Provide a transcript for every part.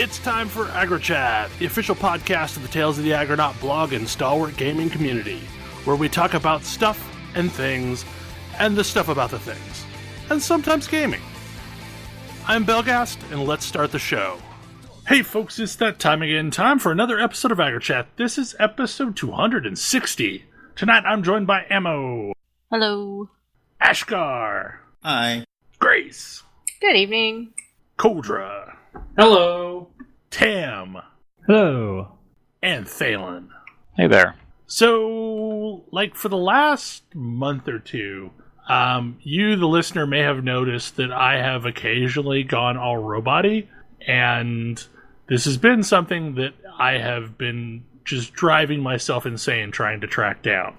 It's time for AgriChat, the official podcast of the Tales of the Agronaut blog and stalwart gaming community, where we talk about stuff and things, and the stuff about the things, and sometimes gaming. I'm Belgast, and let's start the show. Hey folks, it's that time again, time for another episode of AgriChat. This is episode 260. Tonight I'm joined by Ammo. Hello. Ashgar. Hi. Grace. Good evening. Kodra. Hello. Tam. Hello. And Thalen. Hey there. So, for the last month or two, you, the listener, may have noticed that I have occasionally gone all robot-y, and this has been something that I have been just driving myself insane trying to track down.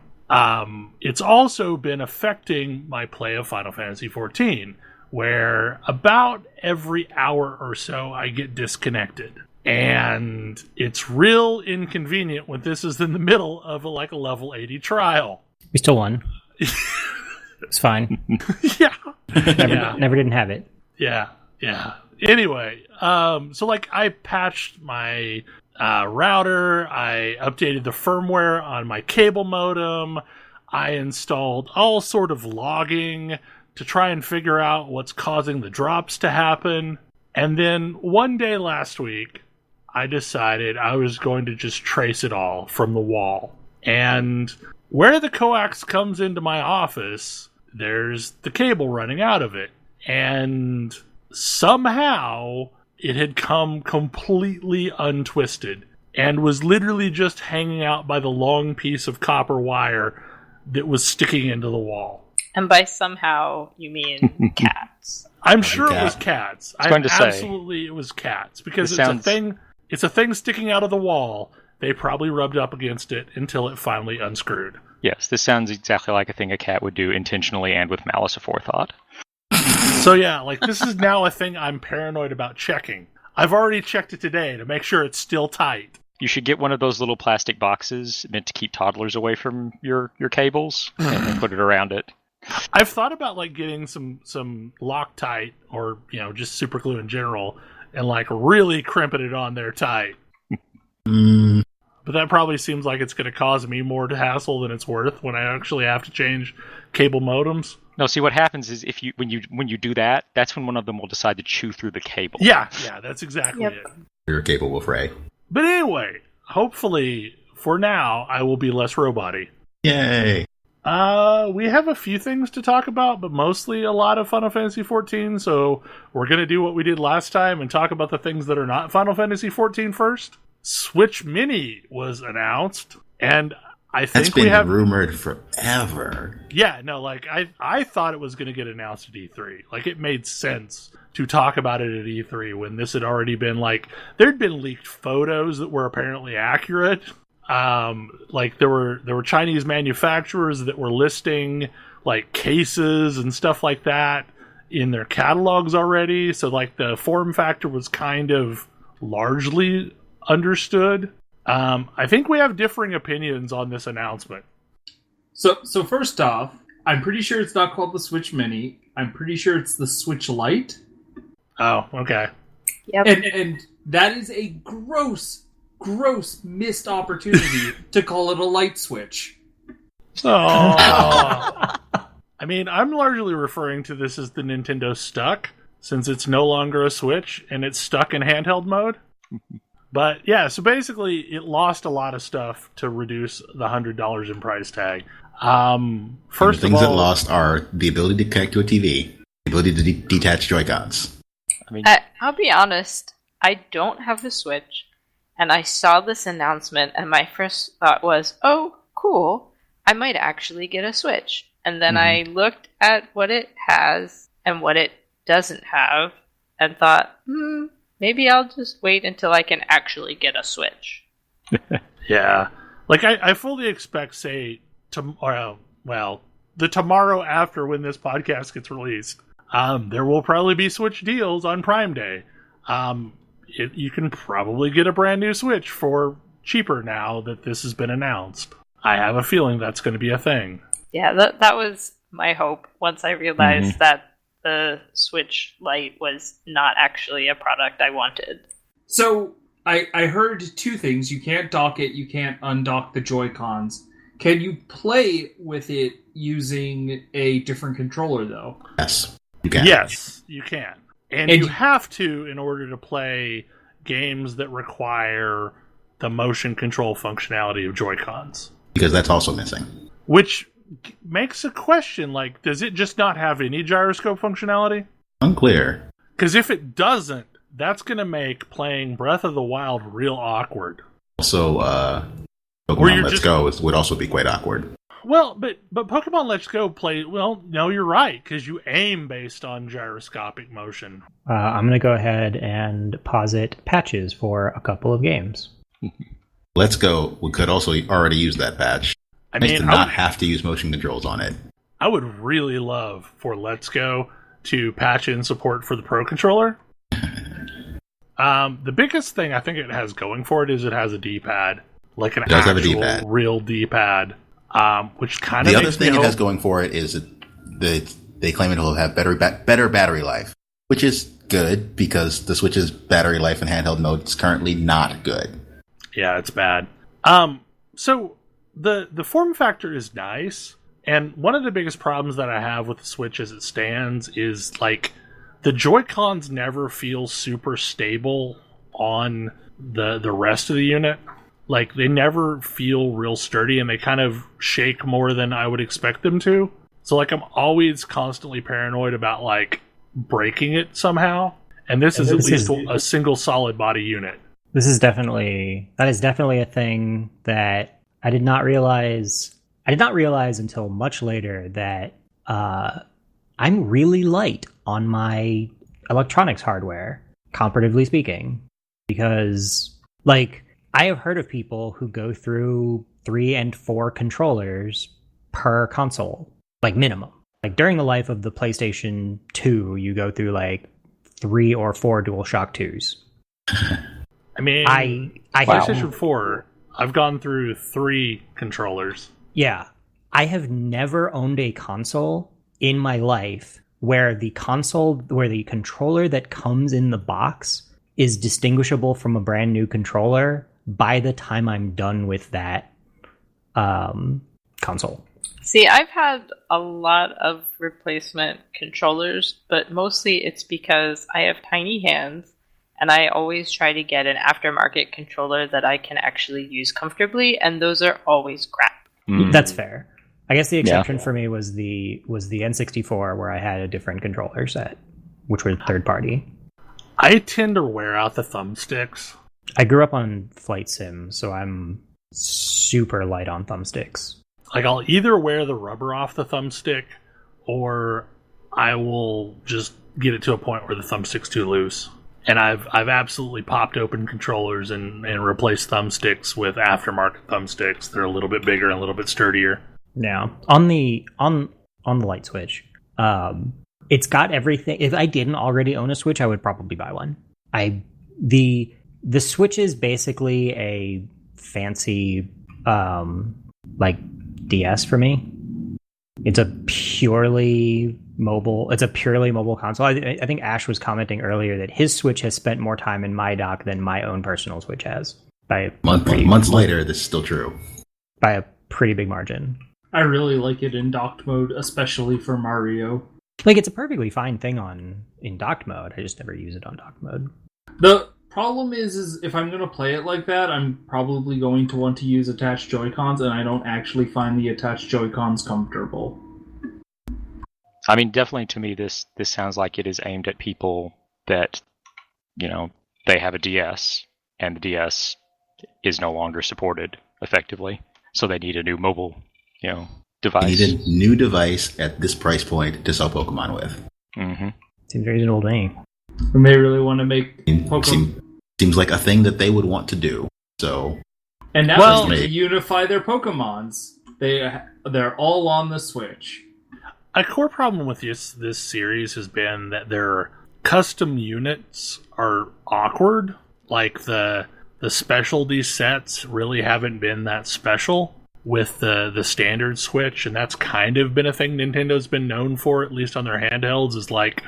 It's also been affecting my play of Final Fantasy XIV, where about every hour or so I get disconnected. And it's real inconvenient when this is in the middle of a level 80 trial. We still won. It's fine. Yeah. Never didn't have it. Yeah. Anyway, so I patched my router, I updated the firmware on my cable modem, I installed all sort of logging to try and figure out what's causing the drops to happen. And then one day last week, I decided I was going to just trace it all from the wall. And where the coax comes into my office, there's the cable running out of it. And somehow it had come completely untwisted and was literally just hanging out by the long piece of copper wire that was sticking into the wall. And by somehow, you mean cats. I'm sure it was cats. Absolutely it was cats. Because it's a thing sticking out of the wall. They probably rubbed up against it until it finally unscrewed. Yes, this sounds exactly like a thing a cat would do intentionally and with malice aforethought. So yeah, this is now a thing I'm paranoid about checking. I've already checked it today to make sure it's still tight. You should get one of those little plastic boxes meant to keep toddlers away from your cables and put it around it. I've thought about getting some Loctite or just super glue in general and really crimping it on there tight. But that probably seems like it's going to cause me more hassle than it's worth when I actually have to change cable modems. No, see what happens is when you do that, that's when one of them will decide to chew through the cable. Yeah, that's exactly it. Your cable will fray. But anyway, hopefully for now I will be less robot-y. Yay! We have a few things to talk about, but mostly a lot of Final Fantasy XIV, so we're going to do what we did last time and talk about the things that are not Final Fantasy XIV first. Switch Mini was announced, and I think that's been rumored forever. Yeah, no, I thought it was going to get announced at E3. It made sense to talk about it at E3 when this had already been there'd been leaked photos that were apparently accurate. There were Chinese manufacturers that were listing cases and stuff like that in their catalogs already. So the form factor was kind of largely understood. I think we have differing opinions on this announcement. So first off, I'm pretty sure it's not called the Switch Mini. I'm pretty sure it's the Switch Lite. Oh, okay. Yep. And that is a gross missed opportunity to call it a light switch. Oh. I mean, I'm largely referring to this as the Nintendo Stuck, since it's no longer a Switch and it's stuck in handheld mode. But yeah, so basically it lost a lot of stuff to reduce the $100 in price tag. First the things it lost are the ability to connect to a TV, the ability to detach Joy-Cons. I'll be honest, I don't have the Switch. And I saw this announcement, and my first thought was, oh, cool, I might actually get a Switch. And then I looked at what it has and what it doesn't have, and thought, maybe I'll just wait until I can actually get a Switch. Yeah. I fully expect, the tomorrow after when this podcast gets released, there will probably be Switch deals on Prime Day. You can probably get a brand new Switch for cheaper now that this has been announced. I have a feeling that's going to be a thing. Yeah, that was my hope once I realized that the Switch Lite was not actually a product I wanted. So I heard two things. You can't dock it. You can't undock the Joy-Cons. Can you play with it using a different controller, though? Yes, you can. Yes, you can. And And you you- have to in order to play games that require the motion control functionality of Joy-Cons. Because that's also missing. Which makes a question, like, does it just not have any gyroscope functionality? Unclear. Because if it doesn't, that's going to make playing Breath of the Wild real awkward. Also, Or Pokemon you're Let's just- Go would also be quite awkward. Well, but Pokemon Let's Go play... Well, no, you're right, because you aim based on gyroscopic motion. I'm going to go ahead and posit patches for a couple of games. Let's Go we could also already use that patch. I Nice mean, to not have to use motion controls on it. I would really love for Let's Go to patch in support for the Pro Controller. The biggest thing I think it has going for it is it has a D-pad. Like an It does have a actual D-pad. real D-pad. Which kind of The other makes thing me it has hope- going for it is that they claim it'll have better battery life, which is good because the Switch's battery life in handheld mode is currently not good. Yeah, it's bad. So the form factor is nice, and one of the biggest problems that I have with the Switch as it stands is like the Joy-Cons never feel super stable on the rest of the unit. Like they never feel real sturdy, and they kind of shake more than I would expect them to. So like I'm always constantly paranoid about like breaking it somehow. And this is at least a single solid body unit. That is definitely a thing that I did not realize until much later that I'm really light on my electronics hardware, comparatively speaking, because like I have heard of people who go through 3 and 4 controllers per console, like minimum. Like during the life of the PlayStation 2, you go through like 3 or 4 DualShock 2s. I mean, I PlayStation 4, I've gone through 3 controllers. Yeah. I have never owned a console in my life where the controller that comes in the box is distinguishable from a brand new controller by the time I'm done with that console. See, I've had a lot of replacement controllers, but mostly it's because I have tiny hands, and I always try to get an aftermarket controller that I can actually use comfortably, and those are always crap. That's fair. I guess the exception for me was the N64 where I had a different controller set, which was third party. I tend to wear out the thumbsticks. I grew up on Flight Sim, so I'm super light on thumbsticks. Like, I'll either wear the rubber off the thumbstick, or I will just get it to a point where the thumbstick's too loose. And I've absolutely popped open controllers and replaced thumbsticks with aftermarket thumbsticks. They're a little bit bigger and a little bit sturdier. Now, on the light switch, it's got everything. If I didn't already own a Switch, I would probably buy one. The Switch is basically a fancy like DS for me. It's a purely mobile console. I think Ash was commenting earlier that his Switch has spent more time in my dock than my own personal Switch has. Months later, this is still true. By a pretty big margin. I really like it in docked mode, especially for Mario. Like, it's a perfectly fine thing in docked mode. I just never use it on docked mode. The problem is if I'm going to play it like that, I'm probably going to want to use attached Joy-Cons, and I don't actually find the attached Joy-Cons comfortable. I mean, definitely to me, this sounds like it is aimed at people that, they have a DS, and the DS is no longer supported effectively, so they need a new mobile, device. You need a new device at this price point to sell Pokemon with. Mm-hmm. Seems reasonable to me. We may really want to make Pokemon... Seems like a thing that they would want to do. So, And now Well- they unify their Pokemons. They're all on the Switch. A core problem with this series has been that their custom units are awkward. Like the specialty sets really haven't been that special with the standard Switch, and that's kind of been a thing Nintendo's been known for, at least on their handhelds, is like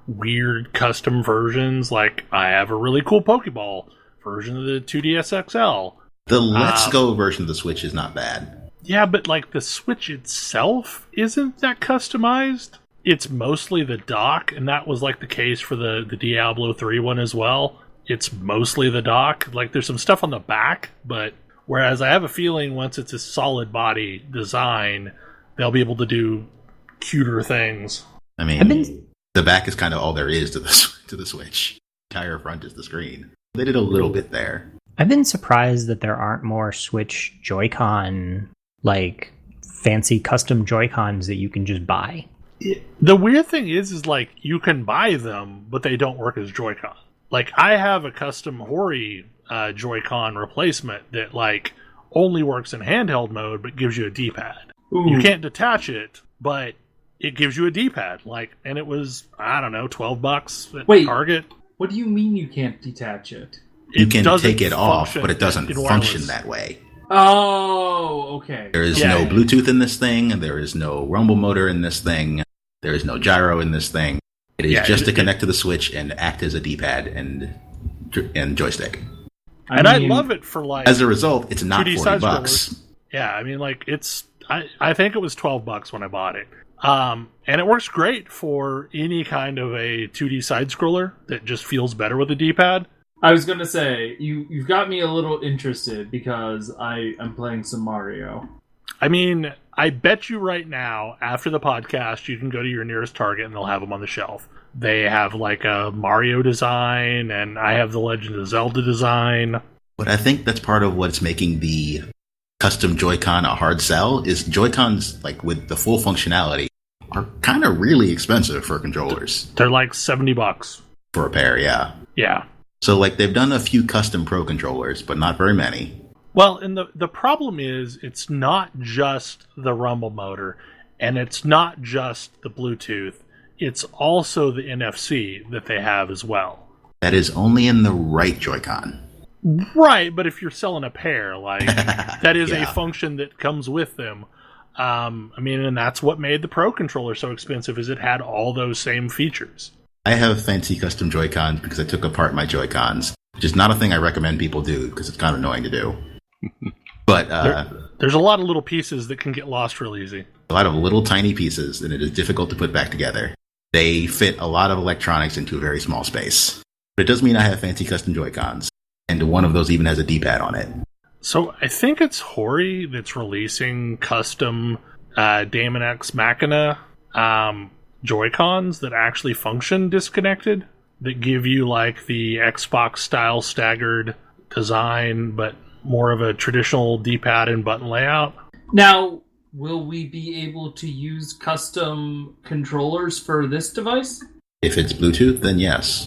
weird custom versions. Like, I have a really cool Pokeball. version of the 2DS XL. The Let's Go version of the Switch is not bad. Yeah, but like the Switch itself isn't that customized. It's mostly the dock, and that was like the case for the Diablo 3 one as well. It's mostly the dock. Like there's some stuff on the back, but whereas I have a feeling once it's a solid body design, they'll be able to do cuter things. I mean, the back is kind of all there is to the Switch. The entire front is the screen. They did a little bit there. I've been surprised that there aren't more Switch Joy-Con, like fancy custom Joy-Cons that you can just buy. The weird thing is like you can buy them, but they don't work as Joy-Con. Like I have a custom Hori Joy-Con replacement that like only works in handheld mode, but gives you a D-pad. Ooh. You can't detach it, but it gives you a D-pad. Like, and it was I don't know, $12 at Target. What do you mean you can't detach it? You can take it off, but it doesn't function that way. Oh, okay. There is no Bluetooth in this thing. There is no rumble motor in this thing. There is no gyro in this thing. It is just to connect to the Switch and act as a D-pad and joystick. I love it for like. As a result, it's not $40. Yeah, I mean, like it's. I think it was $12 when I bought it. And it works great for any kind of a 2D side scroller that just feels better with a D-pad. I was going to say, you've got me a little interested because I am playing some Mario. I mean, I bet you right now, after the podcast, you can go to your nearest Target and they'll have them on the shelf. They have like a Mario design, and I have the Legend of Zelda design. But I think that's part of what's making the custom Joy-Con a hard sell, is Joy-Cons, like with the full functionality, are kind of really expensive for controllers. They're like $70. For a pair, yeah. Yeah. So, like, they've done a few custom Pro controllers, but not very many. Well, and the problem is, it's not just the rumble motor, and it's not just the Bluetooth. It's also the NFC that they have as well. That is only in the right Joy-Con. Right, but if you're selling a pair, like, that is a function that comes with them. I mean, and that's what made the Pro controller so expensive, is it had all those same features. I have fancy custom Joy-Cons because I took apart my Joy-Cons, which is not a thing I recommend people do because it's kind of annoying to do. But there's a lot of little pieces that can get lost real easy. A lot of little tiny pieces, and it is difficult to put back together. They fit a lot of electronics into a very small space. But it does mean I have fancy custom Joy-Cons, and one of those even has a D-pad on it. So I think it's Hori that's releasing custom Daemon X Machina Joy-Cons that actually function disconnected, that give you like the Xbox style staggered design, but more of a traditional D-pad and button layout. Now, will we be able to use custom controllers for this device? If it's Bluetooth, then yes.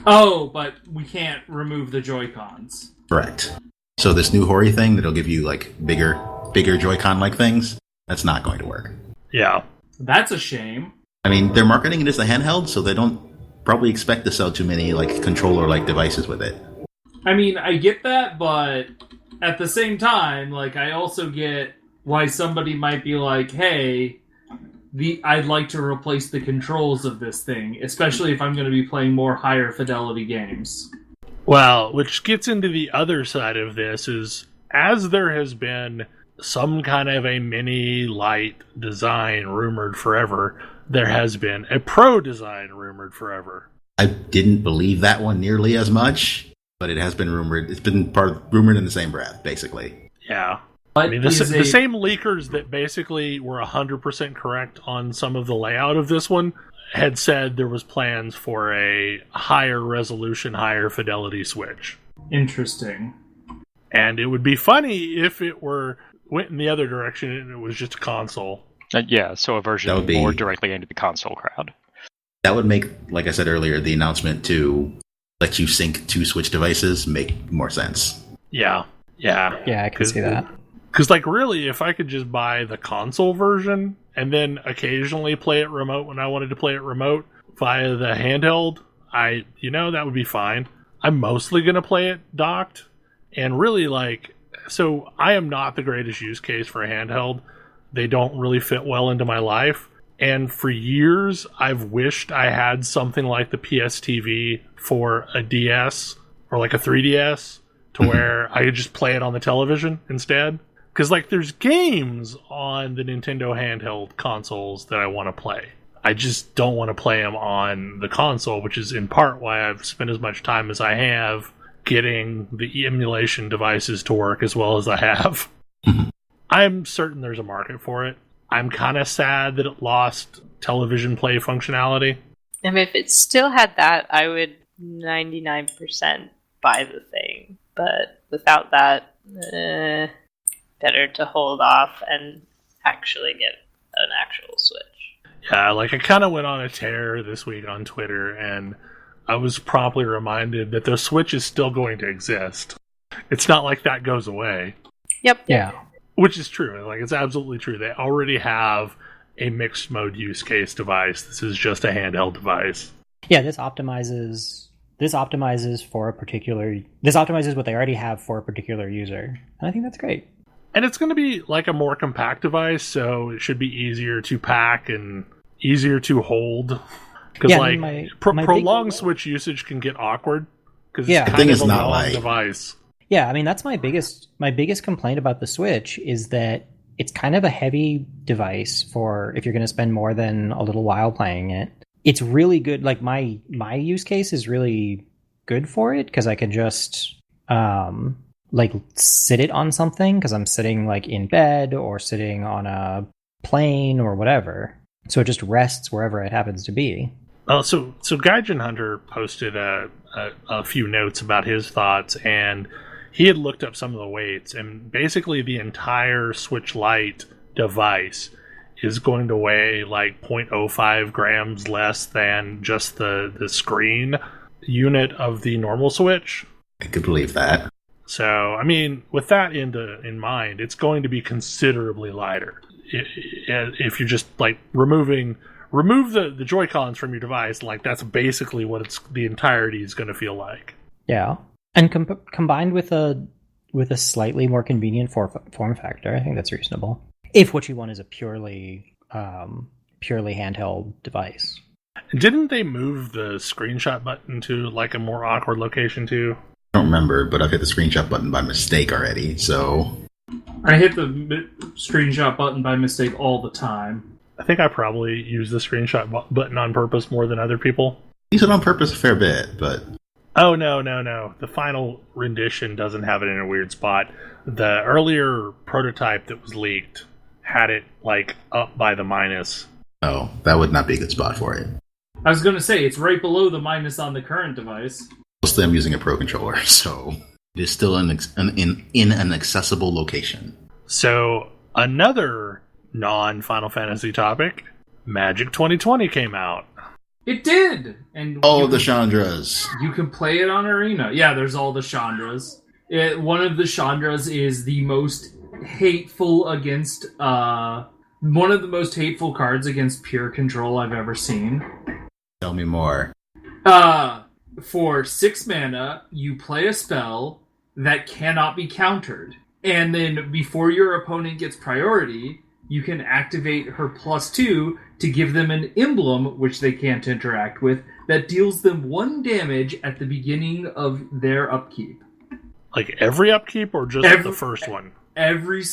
Oh, but we can't remove the Joy-Cons. Correct. So this new Hori thing that'll give you like bigger Joy-Con-like things, that's not going to work. Yeah. That's a shame. I mean, they're marketing it as a handheld, so they don't probably expect to sell too many like controller-like devices with it. I mean, I get that, but at the same time, like, I also get why somebody might be like, hey, I'd like to replace the controls of this thing, especially if I'm going to be playing more higher fidelity games. Well, which gets into the other side of this is, as there has been some kind of a mini light design rumored forever, there has been a Pro design rumored forever. I didn't believe that one nearly as much, but it has been rumored. It's been rumored in the same breath, basically. Yeah. But I mean, the same leakers that basically were 100% correct on some of the layout of this one had said there was plans for a higher resolution, higher fidelity Switch. Interesting. And it would be funny if it went in the other direction and it was just a console. Yeah, so a version more directly into the console crowd. That would make, like I said earlier, the announcement to let you sync two Switch devices make more sense. Yeah. Yeah. Yeah, I can see that. Because, like, really, if I could just buy the console version and then occasionally play it remote when I wanted to play it remote via the handheld, that would be fine. I'm mostly going to play it docked. And really, like, so I am not the greatest use case for a handheld. They don't really fit well into my life. And for years, I've wished I had something like the PS TV for a DS or like a 3DS to where I could just play it on the television instead. Because like there's games on the Nintendo handheld consoles that I want to play. I just don't want to play them on the console, which is in part why I've spent as much time as I have getting the emulation devices to work as well as I have. I'm certain there's a market for it. I'm kind of sad that it lost television play functionality. And if it still had that, I would 99% buy the thing. But without that, better to hold off and actually get an actual Switch. Yeah, like I kind of went on a tear this week on Twitter, and I was promptly reminded that the Switch is still going to exist. It's not like that goes away. Yep. Yeah. Which is true. Like, it's absolutely true. They already have a mixed mode use case device. This is just a handheld device. Yeah, this optimizes for a particular... This optimizes what they already have for a particular user. And I think that's great. And it's going to be like a more compact device, so it should be easier to pack and easier to hold. Because prolonged Switch usage can get awkward. Because it's kind of a long device. Yeah, I mean, that's my biggest complaint about the Switch is that it's kind of a heavy device for if you're going to spend more than a little while playing it. It's really good. Like my use case is really good for it because I can just like sit it on something because I'm sitting like in bed or sitting on a plane or whatever. So it just rests wherever it happens to be. So Gaijin Hunter posted a few notes about his thoughts, and he had looked up some of the weights, and basically the entire Switch Lite device is going to weigh like 0.05 grams less than just the screen unit of the normal Switch. I could believe that. So, I mean, with that in mind, it's going to be considerably lighter. If you're just like remove the Joy-Cons from your device, like that's basically what the entirety is going to feel like. Yeah, and combined with a slightly more convenient form factor, I think that's reasonable. If what you want is a purely handheld device. Didn't they move the screenshot button to like a more awkward location too? I don't remember, but I've hit the screenshot button by mistake already, so... I hit the screenshot button by mistake all the time. I think I probably use the screenshot button on purpose more than other people. Use it on purpose a fair bit, but... Oh, no. The final rendition doesn't have it in a weird spot. The earlier prototype that was leaked had it, like, up by the minus. Oh, that would not be a good spot for it. I was going to say, it's right below the minus on the current device. Mostly I'm using a Pro Controller, so it is still in an accessible location. So, another non-Final Fantasy topic, Magic 2020 came out. It did! And the Chandras. You can play it on Arena. Yeah, there's all the Chandras. One of the Chandras is the most hateful against... one of the most hateful cards against pure control I've ever seen. Tell me more. For 6 mana, you play a spell that cannot be countered. And then before your opponent gets priority, you can activate her +2 to give them an emblem, which they can't interact with, that deals them 1 damage at the beginning of their upkeep. Like every upkeep or just the first one? Every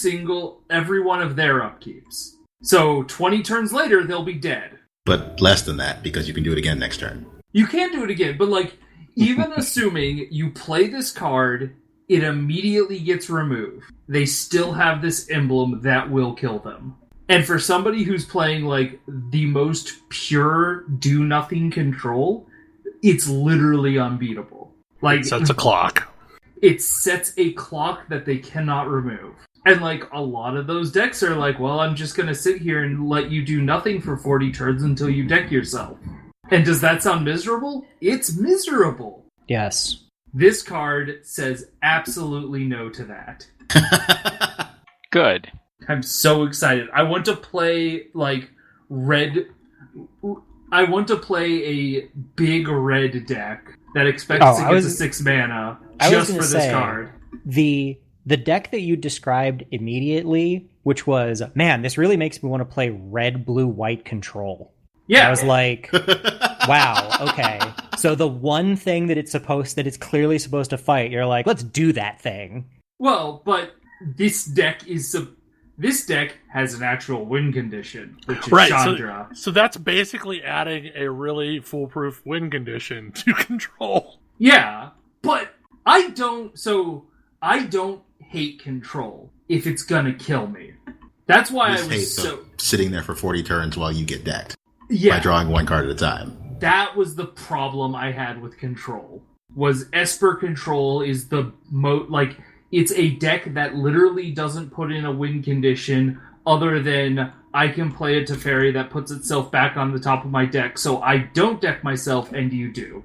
one of their upkeeps. So 20 turns later, they'll be dead. But less than that, because you can do it again next turn. You can do it again, but like, even assuming you play this card, it immediately gets removed. They still have this emblem that will kill them. And for somebody who's playing like the most pure do-nothing control, it's literally unbeatable. Like, it sets a clock. It sets a clock that they cannot remove. And like, a lot of those decks are like, well, I'm just going to sit here and let you do nothing for 40 turns until you deck yourself. And does that sound miserable? It's miserable. Yes. This card says absolutely no to that. Good. I'm so excited. I want to play, like, red... I want to play a big red deck that expects to get to 6 mana just for this card. The deck that you described immediately, which was, man, this really makes me want to play red, blue, white control. Yeah. I was like, wow, okay. So the one thing that it's clearly supposed to fight, you're like, let's do that thing. Well, but this deck has an actual win condition, which is Right, Chandra. so that's basically adding a really foolproof win condition to control. Yeah, but I don't hate control if it's gonna kill me. That's why I was sitting there for 40 turns while you get decked yeah. by drawing one card at a time. That was the problem I had with control. Was Esper control is the it's a deck that literally doesn't put in a win condition other than I can play a Teferi that puts itself back on the top of my deck, so I don't deck myself and you do.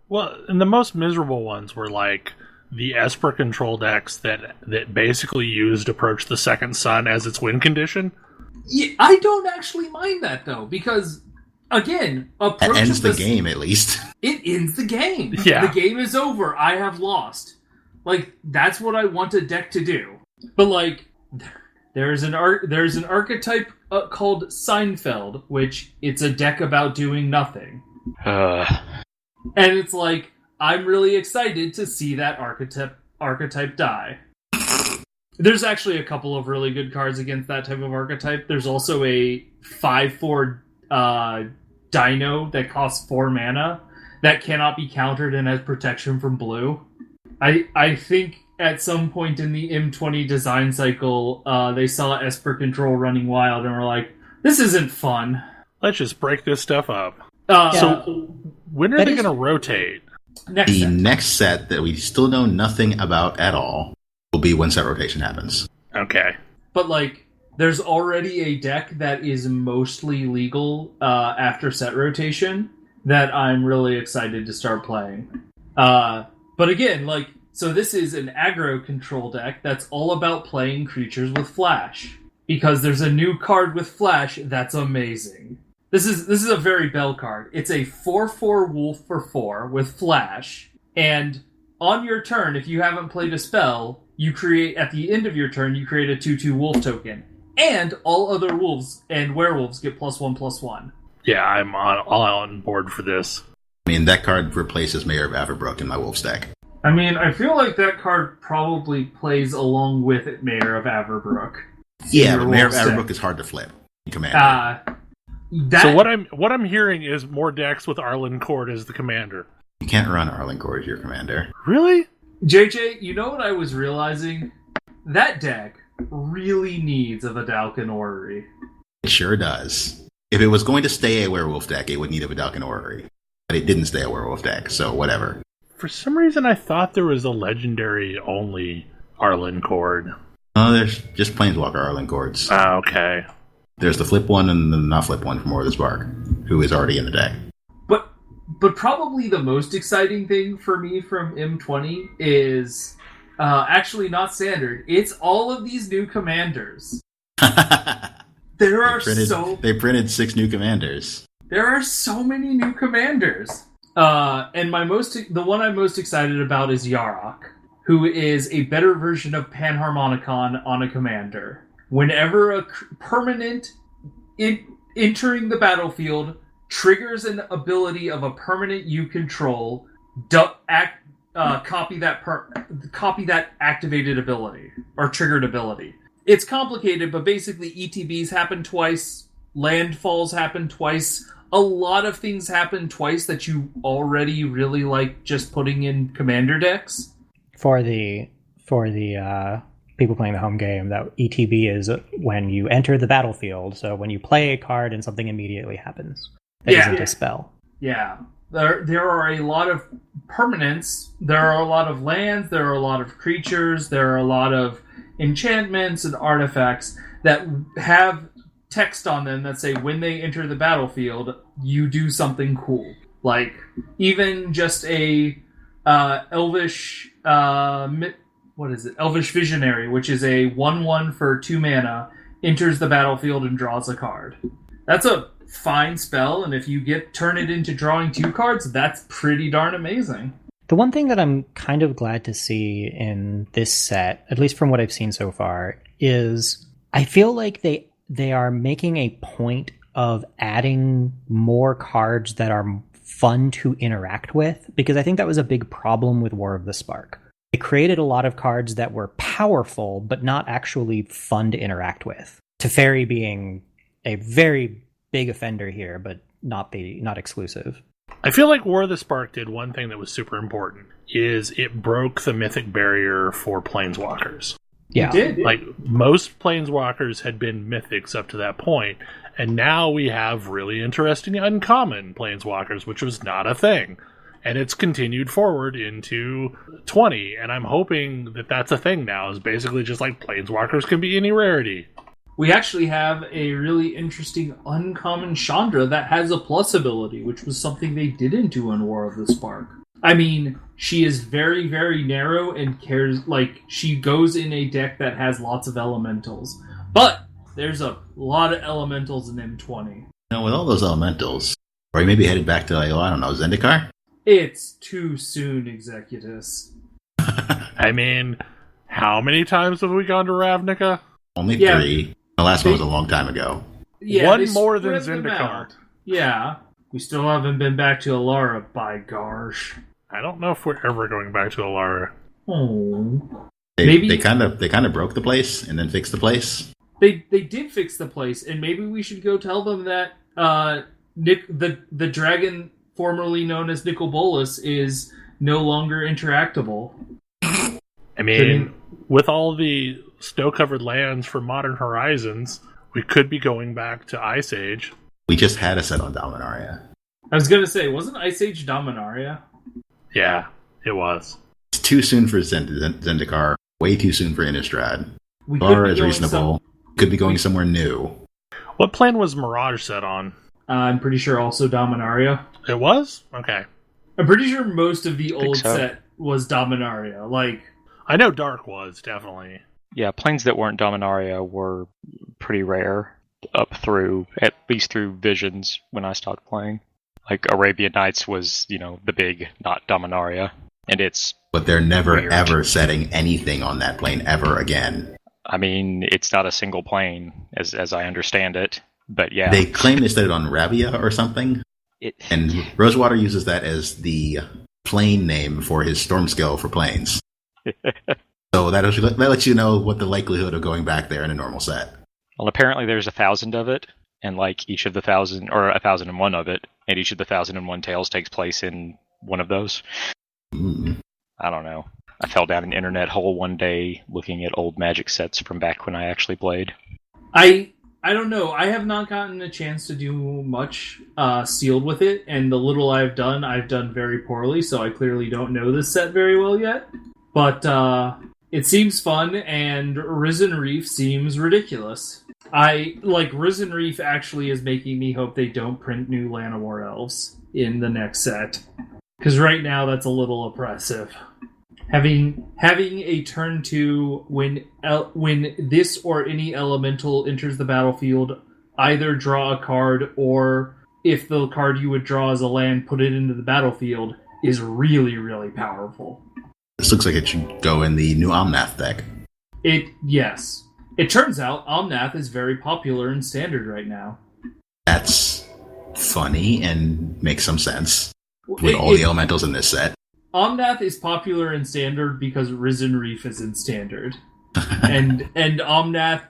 Well, and the most miserable ones were like the Esper control decks that basically used Approach the Second Sun as its win condition. Yeah, I don't actually mind that though, because again, Approach It ends the game at least. It ends the game. Yeah. The game is over. I have lost. Like, that's what I want a deck to do. But like, there's an archetype called Seinfeld, which it's a deck about doing nothing. And it's like, I'm really excited to see that archetype die. There's actually a couple of really good cards against that type of archetype. There's also a 5/4 Dino that costs 4 mana that cannot be countered and has protection from blue. I think at some point in the M20 design cycle, they saw Esper Control running wild and were like, this isn't fun. Let's just break this stuff up. Yeah. So when are they going to rotate? Next set that we still know nothing about at all will be when set rotation happens. Okay. But like, there's already a deck that is mostly legal after set rotation that I'm really excited to start playing. But again, like, so this is an aggro control deck that's all about playing creatures with flash. Because there's a new card with flash that's amazing. This is a very Bell card. It's a 4/4 wolf for 4 with flash, and on your turn, if you haven't played a spell, you create, at the end of your turn, you create a 2/2 wolf token. And all other wolves and werewolves get +1/+1. Yeah, I'm all on board for this. I mean, that card replaces Mayor of Averbrook in my Wolf's deck. I mean, I feel like that card probably plays along with it, Mayor of Averbrook. Yeah, but Mayor of Averbrook is hard to flip in Commander. So what I'm hearing is more decks with Arlen Cord as the commander. You can't run Arlen Cord as your commander. Really? JJ, you know what I was realizing? That deck really needs a Vidalcan Orrery. It sure does. If it was going to stay a werewolf deck, it would need a Vidalcan Orrery. But it didn't stay a werewolf deck, so whatever. For some reason, I thought there was a legendary only Arlen Cord. Oh, there's just Planeswalker Arlen Cords. Okay. There's the flip one and the not flip one from War of the Spark, who is already in the deck. But probably the most exciting thing for me from M20 is actually not standard. It's all of these new commanders. They printed 6 new commanders. There are so many new commanders. And the one I'm most excited about is Yarok, who is a better version of Panharmonicon on a commander. Whenever a permanent entering the battlefield triggers an ability of a permanent you control, copy that activated ability or triggered ability. It's complicated, but basically ETBs happen twice, landfalls happen twice. A lot of things happen twice that you already really like just putting in commander decks. For the people playing the home game, that ETB is when you enter the battlefield. So when you play a card and something immediately happens. That isn't a spell. Yeah. There are a lot of permanents. There are a lot of lands. There are a lot of creatures. There are a lot of enchantments and artifacts that have text on them that say when they enter the battlefield, you do something cool. Like, even just a Elvish... Elvish Visionary, which is a 1/1 for 2 mana, enters the battlefield and draws a card. That's a fine spell, and if you turn it into drawing 2 cards, that's pretty darn amazing. The one thing that I'm kind of glad to see in this set, at least from what I've seen so far, is I feel like they are making a point of adding more cards that are fun to interact with, because I think that was a big problem with War of the Spark. It created a lot of cards that were powerful, but not actually fun to interact with. Teferi being a very big offender here, but not exclusive. I feel like War of the Spark did one thing that was super important, is it broke the mythic barrier for planeswalkers. Yeah. It did. Like, most planeswalkers had been mythics up to that point, and now we have really interesting uncommon planeswalkers, which was not a thing. And it's continued forward into 20, and I'm hoping that that's a thing now, is basically just like planeswalkers can be any rarity. We actually have a really interesting uncommon Chandra that has a plus ability, which was something they didn't do in War of the Spark. I mean, she is very, very narrow and cares, like, she goes in a deck that has lots of elementals. But there's a lot of elementals in M20. With all those elementals, or you maybe headed back to, like, I don't know, Zendikar? It's too soon, Executus. I mean, how many times have we gone to Ravnica? Only Yeah. 3. The last one was a long time ago. Yeah, One they more than spread them Zendikar. out. Yeah. We still haven't been back to Alara, by gosh. I don't know if we're ever going back to Alara. Oh. They Maybe- kind of broke the place and then fixed the place. They did fix the place, and maybe we should go tell them that Nick, the dragon formerly known as Nicol Bolas, is no longer interactable. I mean, with all the snow-covered lands for Modern Horizons, we could be going back to Ice Age. We just had a set on Dominaria. I was gonna say, wasn't Ice Age Dominaria? Yeah, it was. It's too soon for Zendikar. Way too soon for Innistrad. We Bar be is going reasonable. Could be going somewhere new. What plane was Mirage set on? I'm pretty sure also Dominaria. It was? Okay. I'm pretty sure most of the old so. set was Dominaria. Like, I know Dark was, definitely. Yeah, planes that weren't Dominaria were pretty rare up through, at least through Visions when I stopped playing. Like, Arabian Nights was, the big, not Dominaria. And it's... But they're never, Weird. ever setting anything on that plane ever again. I mean, it's not a single plane, as I understand it. But yeah. They claim they set it on Rabia or something. And Rosewater uses that as the plane name for his storm scale for planes. So that lets you know what the likelihood of going back there in a normal set. Well, apparently there's 1,000 of it, and like each of the 1,000, or 1,001 of it, and each of the 1,001 tales takes place in one of those. Mm. I don't know. I fell down an internet hole one day looking at old Magic sets from back when I actually played. I don't know. I have not gotten a chance to do much sealed with it, and the little I've done very poorly, so I clearly don't know this set very well yet. But it seems fun, and Risen Reef seems ridiculous. Risen Reef actually is making me hope they don't print new Llanowar Elves in the next set. Because right now that's a little oppressive. Having a turn 2 when this or any elemental enters the battlefield, either draw a card, or if the card you would draw as a land, put it into the battlefield, is really, really powerful. This looks like it should go in the new Omnath deck. Yes. It turns out Omnath is very popular in Standard right now. That's funny and makes some sense with all the elementals in this set. Omnath is popular in Standard because Risen Reef is in Standard. and Omnath,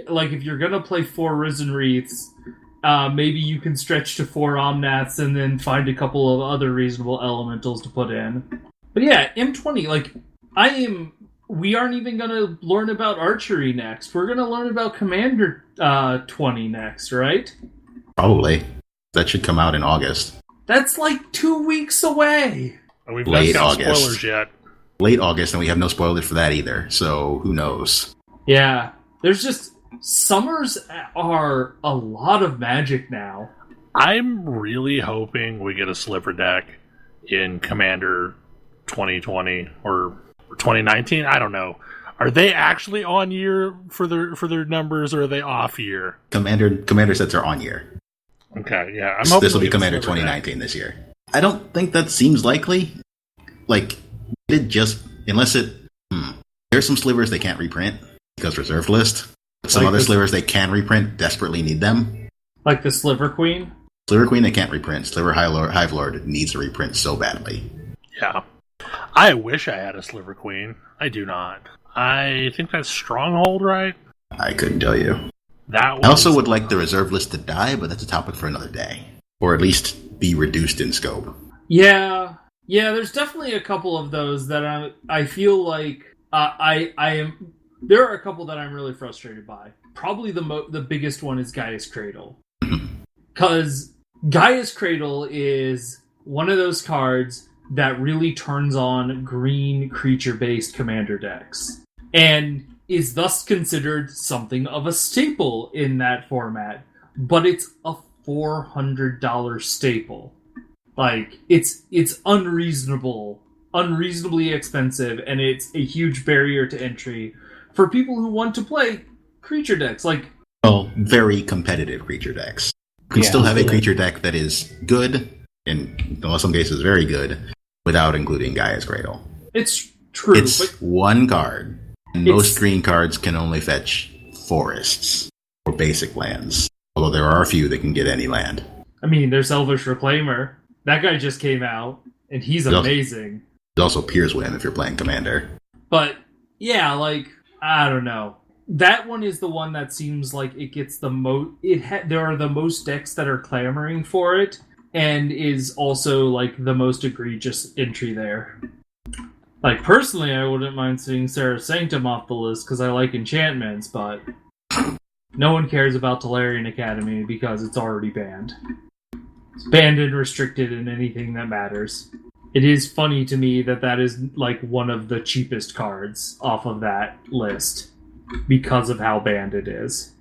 like, if you're going to play 4 Risen Reefs, maybe you can stretch to 4 Omnaths and then find a couple of other reasonable elementals to put in. But yeah, M20, like, we aren't even going to learn about Archery next. We're going to learn about Commander 20 next, right? Probably. That should come out in August. That's like 2 weeks away. And we've Late not got August. spoilers yet. Late August, and we have no spoilers for that either, so who knows? Yeah, there's just... Summers are a lot of Magic now. I'm really hoping we get a Sliver deck in Commander 2020 or 2019. I don't know. Are they actually on year for their numbers, or are they off year? Commander sets are on year. Okay, yeah. I'm hoping This will we be get a Commander Sliver deck. 2019 this year. I don't think that seems likely. Like, it just... Unless it... There's some slivers they can't reprint because reserved list. Some Like other this- slivers they can reprint, desperately need them. Like the Sliver Queen? Sliver Queen, they can't reprint. Sliver Hive Lord needs a reprint so badly. Yeah. I wish I had a Sliver Queen. I do not. I think that's Stronghold, right? I couldn't tell you. I also would like the reserve list to die, but that's a topic for another day. Or at least be reduced in scope. Yeah, there's definitely a couple of those that I feel like I am... There are a couple that I'm really frustrated by. Probably the biggest one is Gaia's Cradle. Because Gaia's Cradle is one of those cards that really turns on green creature-based commander decks. And is thus considered something of a staple in that format. But it's a $400 staple. Like, it's unreasonably expensive, and it's a huge barrier to entry for people who want to play creature decks. Very competitive creature decks. You can still have a creature deck that is good, in some cases very good, without including Gaia's Cradle. It's true. It's one card. And most green cards can only fetch forests or basic lands. Although there are a few that can get any land. I mean, there's Elvish Reclaimer. That guy just came out, and he's amazing. There's also Pierce Whim if you're playing Commander. But, yeah, I don't know. That one is the one that seems like it gets the most... There are the most decks that are clamoring for it, and is also, the most egregious entry there. Personally, I wouldn't mind seeing Seraph Sanctum off the list, because I like enchantments, but... No one cares about Tolarian Academy because it's already banned. It's banned and restricted in anything that matters. It is funny to me that is one of the cheapest cards off of that list because of how banned it is.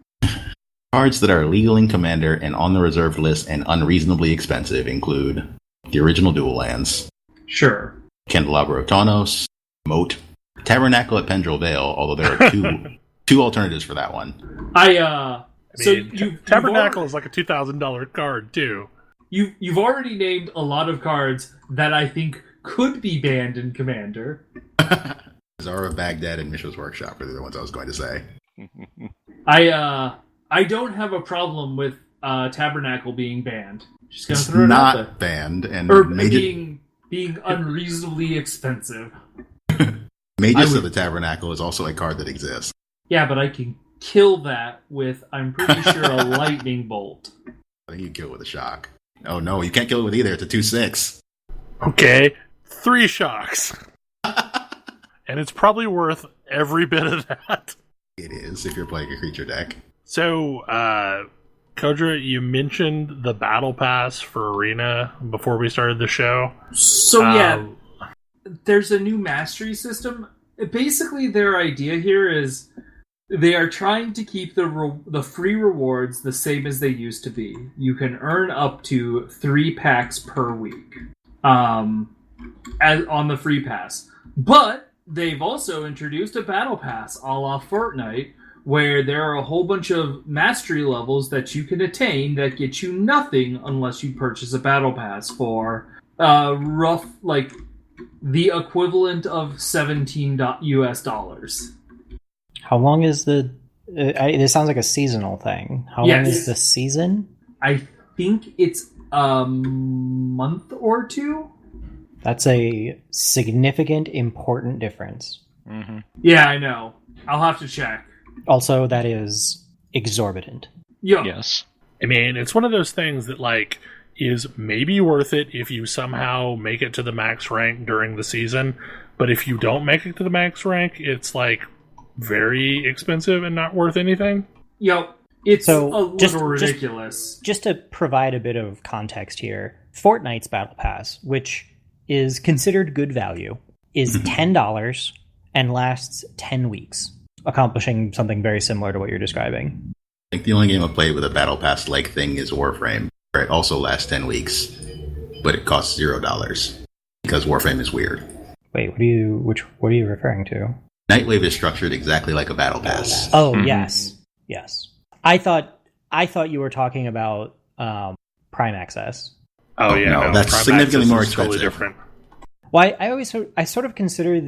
Cards that are legal in Commander and on the reserved list and unreasonably expensive include the original dual lands. Sure. Candelabra of Tawnos, Moat, Tabernacle at Pendrell Vale, although there are two alternatives for that one. Tabernacle is like a $2,000 card too. You've already named a lot of cards that I think could be banned in Commander. Zara of Baghdad and Mishra's Workshop are the ones I was going to say. I don't have a problem with Tabernacle being banned. Just gonna throw it out there. Not banned and being unreasonably expensive. Magus of the Tabernacle is also a card that exists. Yeah, but I can kill that with, I'm pretty sure, a lightning bolt. I think you can kill it with a shock. Oh no, you can't kill it with either. It's a 2/6. Okay, 3 shocks. And it's probably worth every bit of that. It is, if you're playing a creature deck. So, Kodra, you mentioned the Battle Pass for Arena before we started the show. So, there's a new mastery system. Basically, their idea here is they are trying to keep the free rewards the same as they used to be. You can earn up to 3 packs per week on the free pass. But they've also introduced a battle pass a la Fortnite, where there are a whole bunch of mastery levels that you can attain that get you nothing unless you purchase a battle pass for the equivalent of $17 US. How long is the... this sounds like a seasonal thing. How long is the season? I think it's a month or 2. That's a significant, important difference. Mm-hmm. Yeah, I know. I'll have to check. Also, that is exorbitant. Yeah. Yes. I mean, it's one of those things that, is maybe worth it if you somehow make it to the max rank during the season. But if you don't make it to the max rank, it's, very expensive and not worth anything. Yep. It's a little ridiculous. Just to provide a bit of context here, Fortnite's Battle Pass, which is considered good value, is $10 and lasts 10 weeks, accomplishing something very similar to what you're describing. I think the only game I've played with a Battle Pass-like thing is Warframe, where it also lasts 10 weeks, but it costs $0, because Warframe is weird. Wait, what are you referring to? Nightwave is structured exactly like a Battle Pass. Oh, yes. I thought you were talking about Prime Access. Oh yeah, no, that's Prime significantly Access more is expensive. Totally different. Well, I sort of consider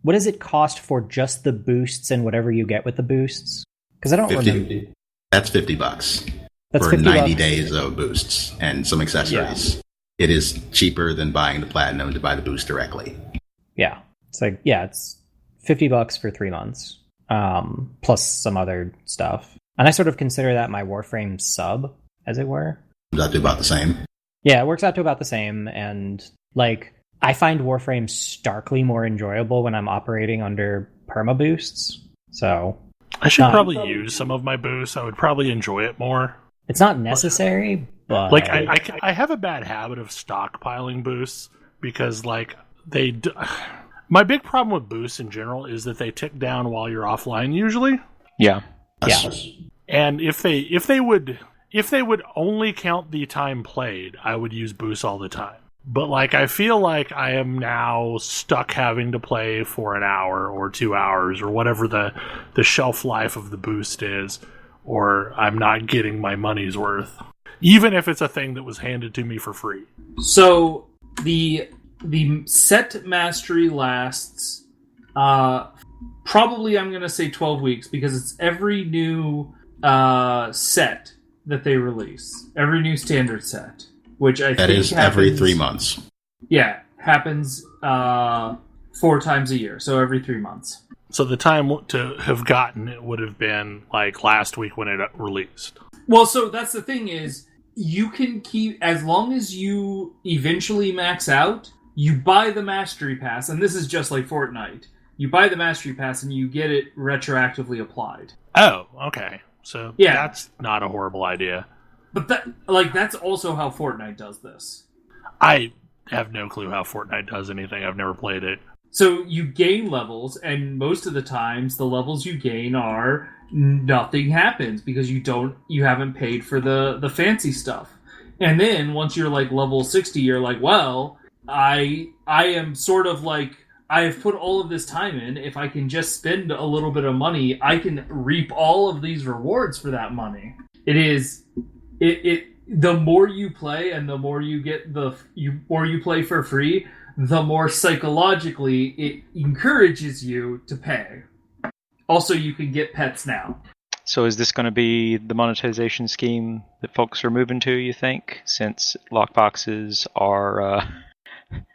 what does it cost for just the boosts and whatever you get with the boosts? Because I don't remember. That's $50. That's for 90 $50. days of boosts and some accessories. It is cheaper than buying the platinum to buy the boost directly. Yeah. It's like, it's $50 for 3 months, plus some other stuff. And I sort of consider that my Warframe sub, as it were. Comes out to about the same. Yeah, it works out to about the same. And like, I find Warframe starkly more enjoyable when I'm operating under perma boosts. So I should probably use some of my boosts. I would probably enjoy it more. It's not necessary, but like I have a bad habit of stockpiling boosts because like my big problem with boosts in general is that they tick down while you're offline usually. Yeah. Yeah. And if they would only count the time played, I would use boosts all the time. But like I feel like I am now stuck having to play for an hour or 2 hours or whatever the shelf life of the boost is, or I'm not getting my money's worth. Even if it's a thing that was handed to me for free. So the set mastery lasts probably, I'm going to say 12 weeks, because it's every new set that they release. Every new standard set. Which I that think is happens, every 3 months. Yeah, happens 4 times a year, so every 3 months. So the time to have gotten it would have been like last week when it released. Well, so that's the thing is, you can keep, as long as you eventually max out, you buy the Mastery Pass, and this is just like Fortnite. You buy the Mastery Pass and you get it retroactively applied. Oh, okay. So that's not a horrible idea. But that's also how Fortnite does this. I have no clue how Fortnite does anything. I've never played it. So you gain levels, and most of the times the levels you gain are nothing happens because you haven't paid for the fancy stuff. And then once you're like level 60, you're like, well, I am sort of like, I have put all of this time in. If I can just spend a little bit of money, I can reap all of these rewards for that money. The more you play and the more you get more you play for free, the more psychologically it encourages you to pay. Also, you can get pets now. So is this going to be the monetization scheme that folks are moving to, you think, since lockboxes are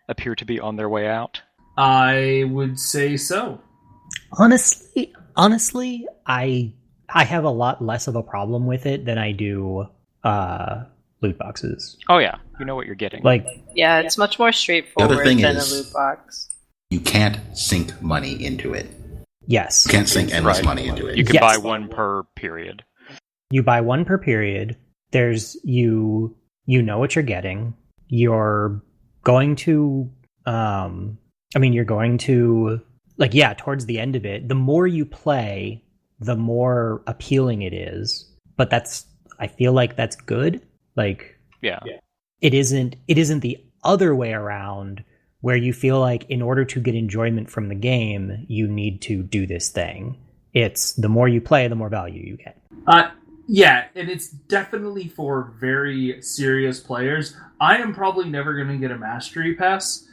appear to be on their way out? I would say so. Honestly, I have a lot less of a problem with it than I do loot boxes. Oh yeah, you know what you're getting. It's much more straightforward than a loot box. You can't sink money into it. Yes. You can't sink endless money into it. You can buy one per period. You buy one per period. There's you know what you're getting. You're going to towards the end of it, the more you play, the more appealing it is. But I feel like that's good. Like, it isn't the other way around where you feel like in order to get enjoyment from the game, you need to do this thing. It's the more you play, the more value you get. And it's definitely for very serious players. I am probably never going to get a Mastery Pass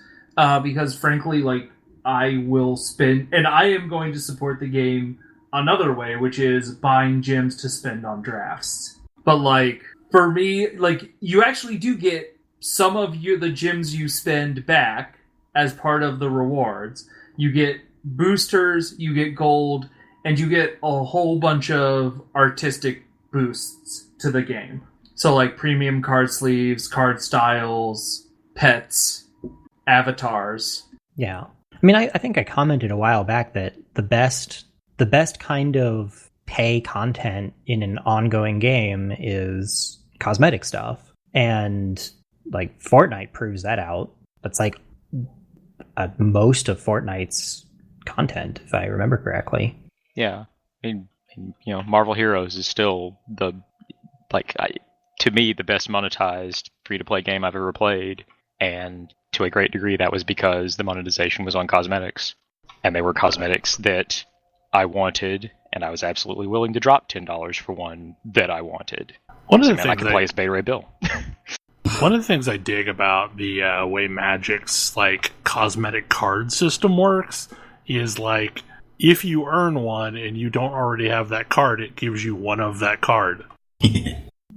because frankly, like, I will spend, and I am going to support the game another way, which is buying gems to spend on drafts. But like, for me, like, you actually do get some of the gems you spend back as part of the rewards. You get boosters, you get gold, and you get a whole bunch of artistic boosts to the game. So like premium card sleeves, card styles, pets, avatars. Yeah. I mean, I think I commented a while back that the best kind of pay content in an ongoing game is cosmetic stuff. And like Fortnite proves that out. That's like most of Fortnite's content, if I remember correctly. Yeah. I mean, Marvel Heroes is still to me, the best monetized free-to-play game I've ever played. And to a great degree, that was because the monetization was on cosmetics. And they were cosmetics that I wanted, and I was absolutely willing to drop $10 for one that I wanted. One of the things I could play as Beta Ray Bill. One of the things I dig about the way Magic's like cosmetic card system works is like if you earn one and you don't already have that card, it gives you one of that card.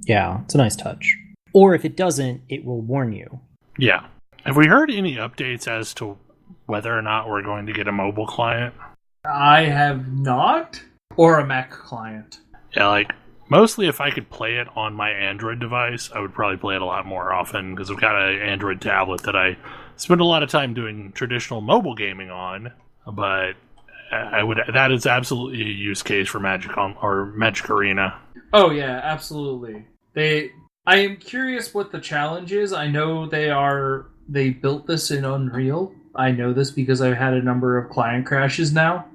Yeah, it's a nice touch. Or if it doesn't, it will warn you. Yeah. Have we heard any updates as to whether or not we're going to get a mobile client? I have not. Or a Mac client. Yeah, like, mostly if I could play it on my Android device, I would probably play it a lot more often, because I've got an Android tablet that I spend a lot of time doing traditional mobile gaming on, but that is absolutely a use case for Magic Arena. Oh yeah, absolutely. I am curious what the challenge is. I know they built this in Unreal. I know this because I've had a number of client crashes now.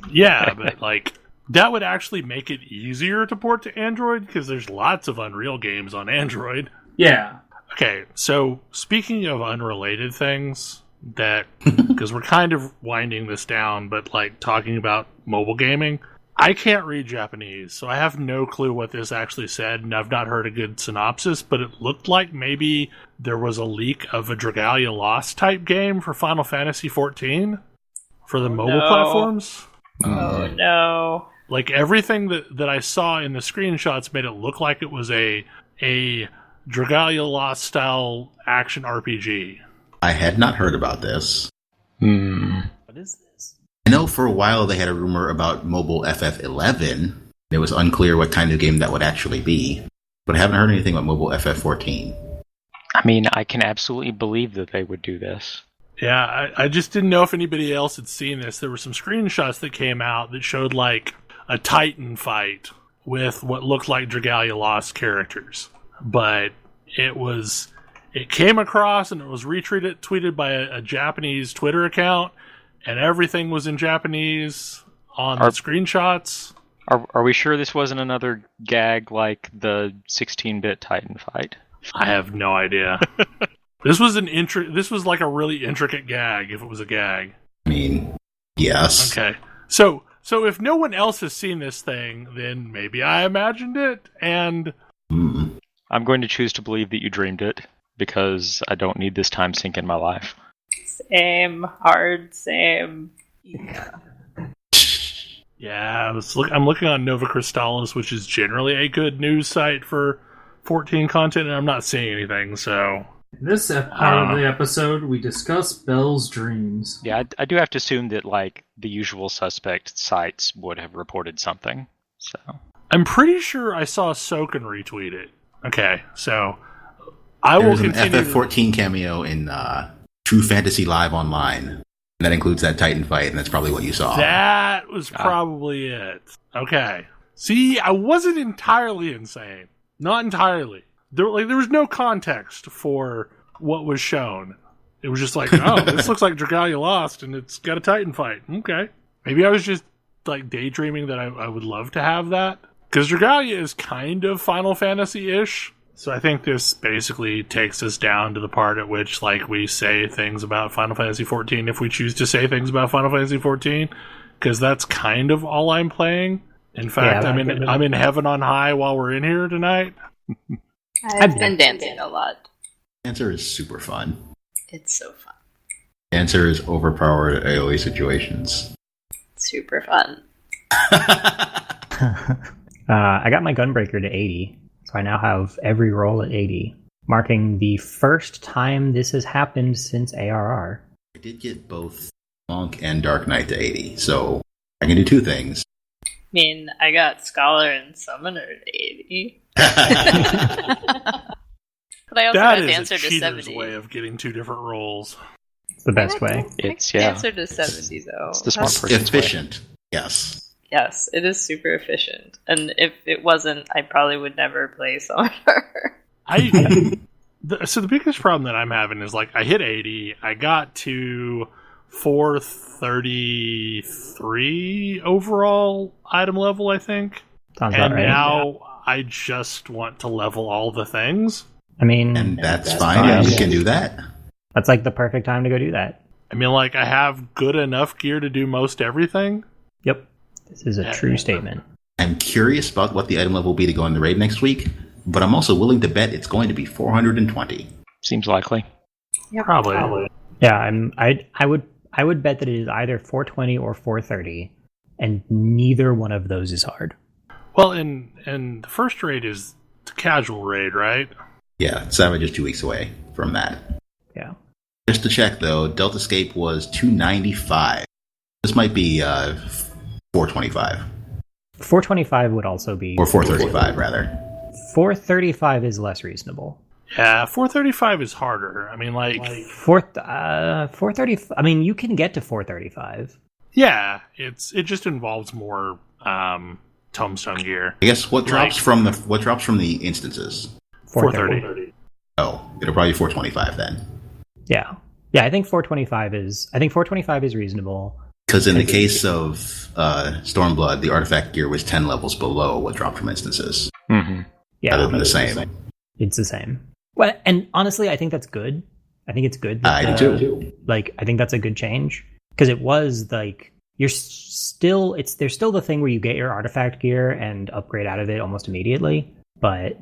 Yeah, but like that would actually make it easier to port to Android because there's lots of Unreal games on Android. Yeah. Okay, so speaking of unrelated things, because we're kind of winding this down, but like talking about mobile gaming, I can't read Japanese, so I have no clue what this actually said, and I've not heard a good synopsis, but it looked like maybe there was a leak of a Dragalia Lost type game for Final Fantasy XIV for the mobile platforms. Oh no. Like everything that I saw in the screenshots made it look like it was a Dragalia Lost style action RPG. I had not heard about this. What is this? I know for a while they had a rumor about mobile FF11. It was unclear what kind of game that would actually be. But I haven't heard anything about mobile FF14. I mean, I can absolutely believe that they would do this. Yeah, I just didn't know if anybody else had seen this. There were some screenshots that came out that showed like a Titan fight with what looked like Dragalia Lost characters. But it came across and it was retweeted by a Japanese Twitter account, and everything was in Japanese on the screenshots. Are we sure this wasn't another gag like the 16-bit Titan fight? I have no idea. This was like a really intricate gag, if it was a gag. I mean, yes. Okay. So if no one else has seen this thing, then maybe I imagined it, and I'm going to choose to believe that you dreamed it, because I don't need this time sink in my life. Same. Hard. Same. Yeah, I'm looking on Nova Crystallis, which is generally a good news site for 14 content, and I'm not seeing anything, so... In this part of the episode, we discuss Belle's dreams. Yeah, I do have to assume that, like, the usual suspect sites would have reported something, so... I'm pretty sure I saw Soken retweet it. Okay, so... I will continue... There's an FF14 cameo in True Fantasy Live Online. And that includes that Titan fight, and that's probably what you saw. That was probably it. Okay. See, I wasn't entirely insane. Not entirely. There was no context for what was shown. It was just like, oh, this looks like Dragalia Lost, and it's got a Titan fight. Okay. Maybe I was just like daydreaming that I would love to have that. Because Dragalia is kind of Final Fantasy-ish. So I think this basically takes us down to the part at which like we say things about Final Fantasy XIV if we choose to say things about Final Fantasy XIV. Because that's kind of all I'm playing. In fact, I'm in heaven on high while we're in here tonight. I've been dancing a lot. Dancer is super fun. It's so fun. Dancer is overpowered AoE situations. Super fun. I got my Gunbreaker to 80, so I now have every roll at 80, marking the first time this has happened since ARR. I did get both Monk and Dark Knight to 80, so I can do two things. I mean, I got Scholar and Summoner to 80. But I also got Dancer to 70. That is a cheater's way of getting two different rolls. It's the best way. It's Dancer to 70 though. It's the smart person's efficient. way. Yes. Yes, it is super efficient. And if it wasn't, I probably would never play Summoner. So the biggest problem that I'm having is like I hit 80, I got to 433 overall item level, I think. Sounds about right. Now I just want to level all the things. I mean... And that's fine. You can do that. That's like the perfect time to go do that. I mean, like, I have good enough gear to do most everything. Yep. This is a true statement. I'm curious about what the item level will be to go in the raid next week, but I'm also willing to bet it's going to be 420. Seems likely. Yeah, Probably. Yeah, I would bet that it is either 420 or 430, and neither one of those is hard. Well, and the first raid is to casual raid, right? Yeah, Savage is 2 weeks away from that. Yeah. Just to check, though, Delta Escape was $295. This might be $425. $425 would also be... Or $435, rather. $435 is less reasonable. Yeah, $435 is harder. I mean, like... $435... I mean, you can get to $435. Yeah, it just involves more tombstone gear. I guess what drops from the instances? $430. Oh, it'll probably be $425 then. Yeah. Yeah, I think $425 is reasonable. Because in the case of Stormblood, the artifact gear was 10 levels below what dropped from instances. Mm-hmm. Yeah. Rather than the same. It's the same. Well, and honestly, I think that's good. I think it's good. I do too. Like, I think that's a good change. Because it was like, there's still the thing where you get your artifact gear and upgrade out of it almost immediately. But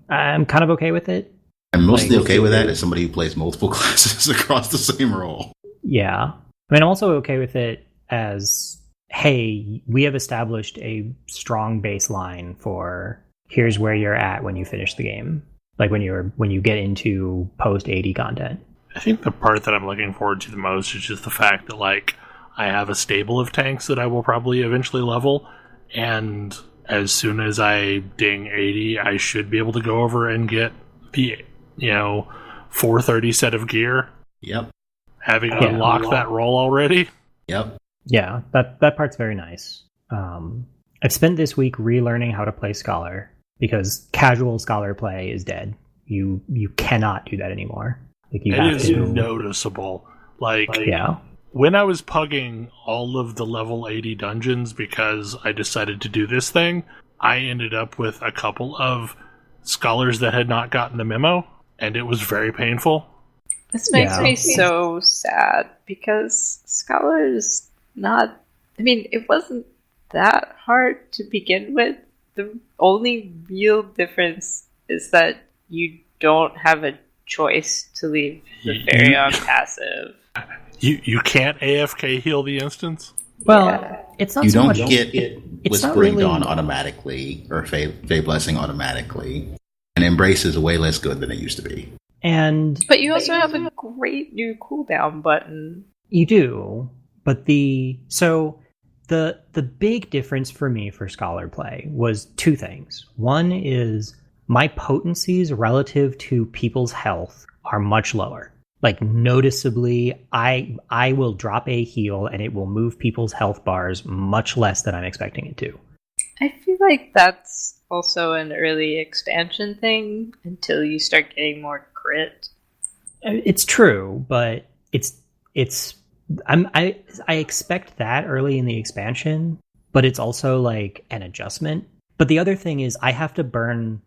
I'm kind of okay with it. I'm mostly okay with that as somebody who plays multiple classes across the same role. Yeah. I mean, I'm also okay with it as, hey, we have established a strong baseline for here's where you're at when you finish the game. Like when you get into post 80 content. I think the part that I'm looking forward to the most is just the fact that, like, I have a stable of tanks that I will probably eventually level, and as soon as I ding 80, I should be able to go over and get the, 430 set of gear. Yep. Having unlocked that role already. Yep. Yeah, that part's very nice. I've spent this week relearning how to play Scholar, because casual Scholar play is dead. You cannot do that anymore. Like it is noticeable. Like, when I was pugging all of the level 80 dungeons because I decided to do this thing, I ended up with a couple of scholars that had not gotten the memo, and it was very painful. This makes me so sad, because Scholar is not... I mean, it wasn't that hard to begin with. The only real difference is that you don't have a choice to leave the fairy on passive. You can't AFK heal the instance? Well, it's not you so don't much... get Whispering Dawn automatically, or Fey Blessing automatically. And Embrace is way less good than it used to be. But you also have a great new cooldown button. You do, but the big difference for me for Scholar play was two things. One is my potencies relative to people's health are much lower. Like, noticeably, I will drop a heal and it will move people's health bars much less than I'm expecting it to. I feel like that's also an early expansion thing until you start getting more crit. It's true, but I expect that early in the expansion, but it's also like an adjustment. But the other thing is I have to burn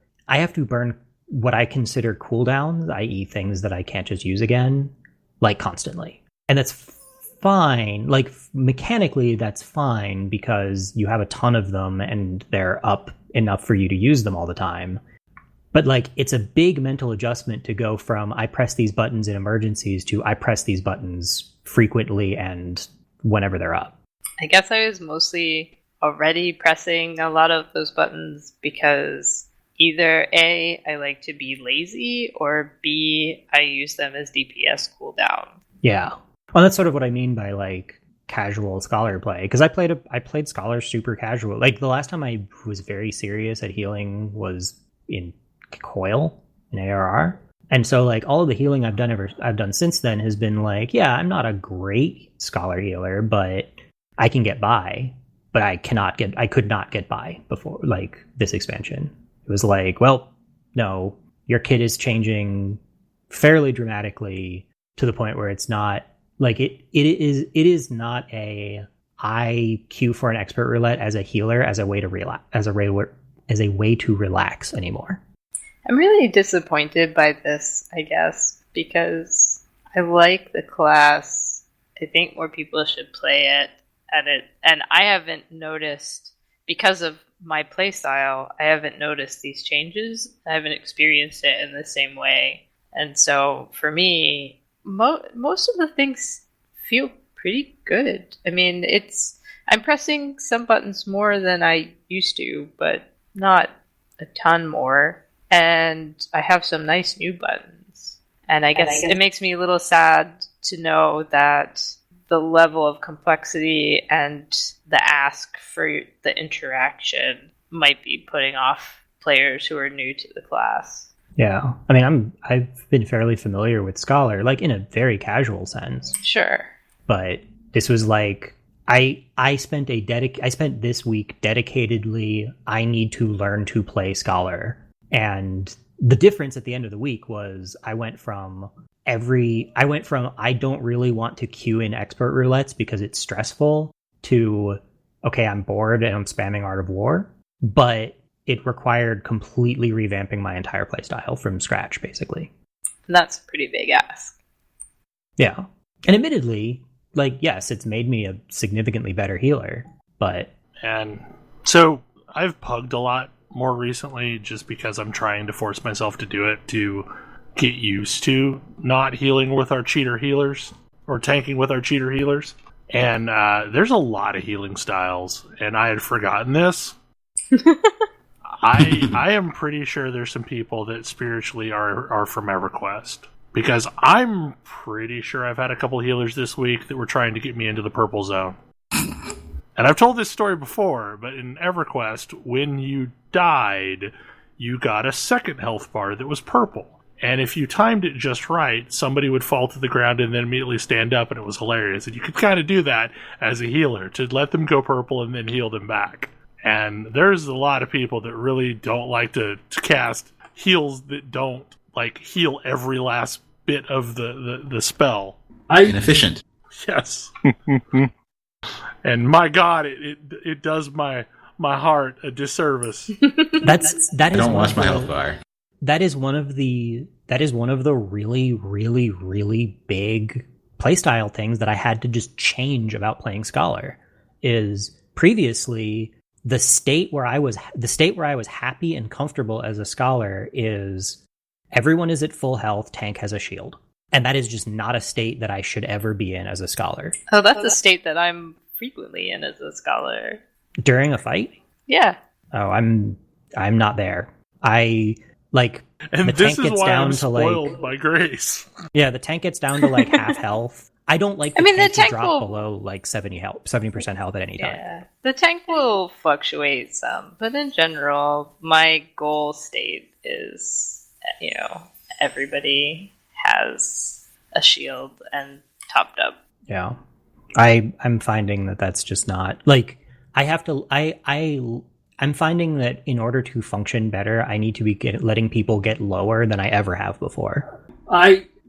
what I consider cooldowns, i.e. things that I can't just use again, like constantly. And that's fine. Like, mechanically, that's fine because you have a ton of them and they're up enough for you to use them all the time. But, like, it's a big mental adjustment to go from I press these buttons in emergencies to I press these buttons frequently and whenever they're up. I guess I was mostly already pressing a lot of those buttons because either A, I like to be lazy, or B, I use them as DPS cooldown. Yeah. Well, that's sort of what I mean by, like, casual Scholar play. Because I played Scholar super casual. Like, the last time I was very serious at healing was in Coil, in ARR. And so, like, all of the healing I've done since then has been like, yeah, I'm not a great Scholar healer, but I can get by. But I could not get by before, like, this expansion. It was like, well, no, your kit is changing fairly dramatically to the point where it's not like it is not a I queue for an expert roulette as a healer as a way to relax anymore. I'm really disappointed by this, I guess, because I like the class. I think more people should play it, and I haven't noticed, because of my playstyle, I haven't noticed these changes. I haven't experienced it in the same way. And so, for me, most of the things feel pretty good. I mean, I'm pressing some buttons more than I used to, but not a ton more, and I have some nice new buttons. And I guess it makes me a little sad to know that the level of complexity and the ask for the interaction might be putting off players who are new to the class. Yeah, I mean, I've been fairly familiar with Scholar, like in a very casual sense. Sure. But this was like I spent this week dedicatedly. I need to learn to play Scholar, and the difference at the end of the week was I went from I don't really want to queue in expert roulettes because it's stressful to okay, I'm bored and I'm spamming Art of War, but it required completely revamping my entire playstyle from scratch, basically. And that's a pretty big ask. Yeah. And admittedly, like, yes, it's made me a significantly better healer, but... And so I've pugged a lot more recently just because I'm trying to force myself to do it to get used to not healing with our cheater healers, or tanking with our cheater healers. And there's a lot of healing styles, and I had forgotten this. I am pretty sure there's some people that spiritually are from EverQuest. Because I'm pretty sure I've had a couple healers this week that were trying to get me into the purple zone. And I've told this story before, but in EverQuest, when you died, you got a second health bar that was purple. And if you timed it just right, somebody would fall to the ground and then immediately stand up, and it was hilarious. And you could kind of do that as a healer, to let them go purple and then heal them back. And there's a lot of people that really don't like to cast heals that don't like heal every last bit of the spell. Inefficient. Yes. And my God, it does my heart a disservice. I don't watch my health bar. That is one of the really, really, really big playstyle things that I had to just change about playing Scholar. Is previously the state where I was happy and comfortable as a Scholar is everyone is at full health, tank has a shield. And that is just not a state that I should ever be in as a Scholar. Oh, that's a state that I'm frequently in as a Scholar. During a fight? Yeah. Oh, I'm not there. And the this tank is gets why down I'm to spoiled by Grace. Yeah, the tank gets down to like half health. I don't like the tank to drop below like 70% health at any time. Yeah, the tank will fluctuate some, but in general, my goal state is, everybody has a shield and topped up. Yeah, I'm finding that that's just not like I have to. I'm finding that in order to function better, I need to be letting people get lower than I ever have before.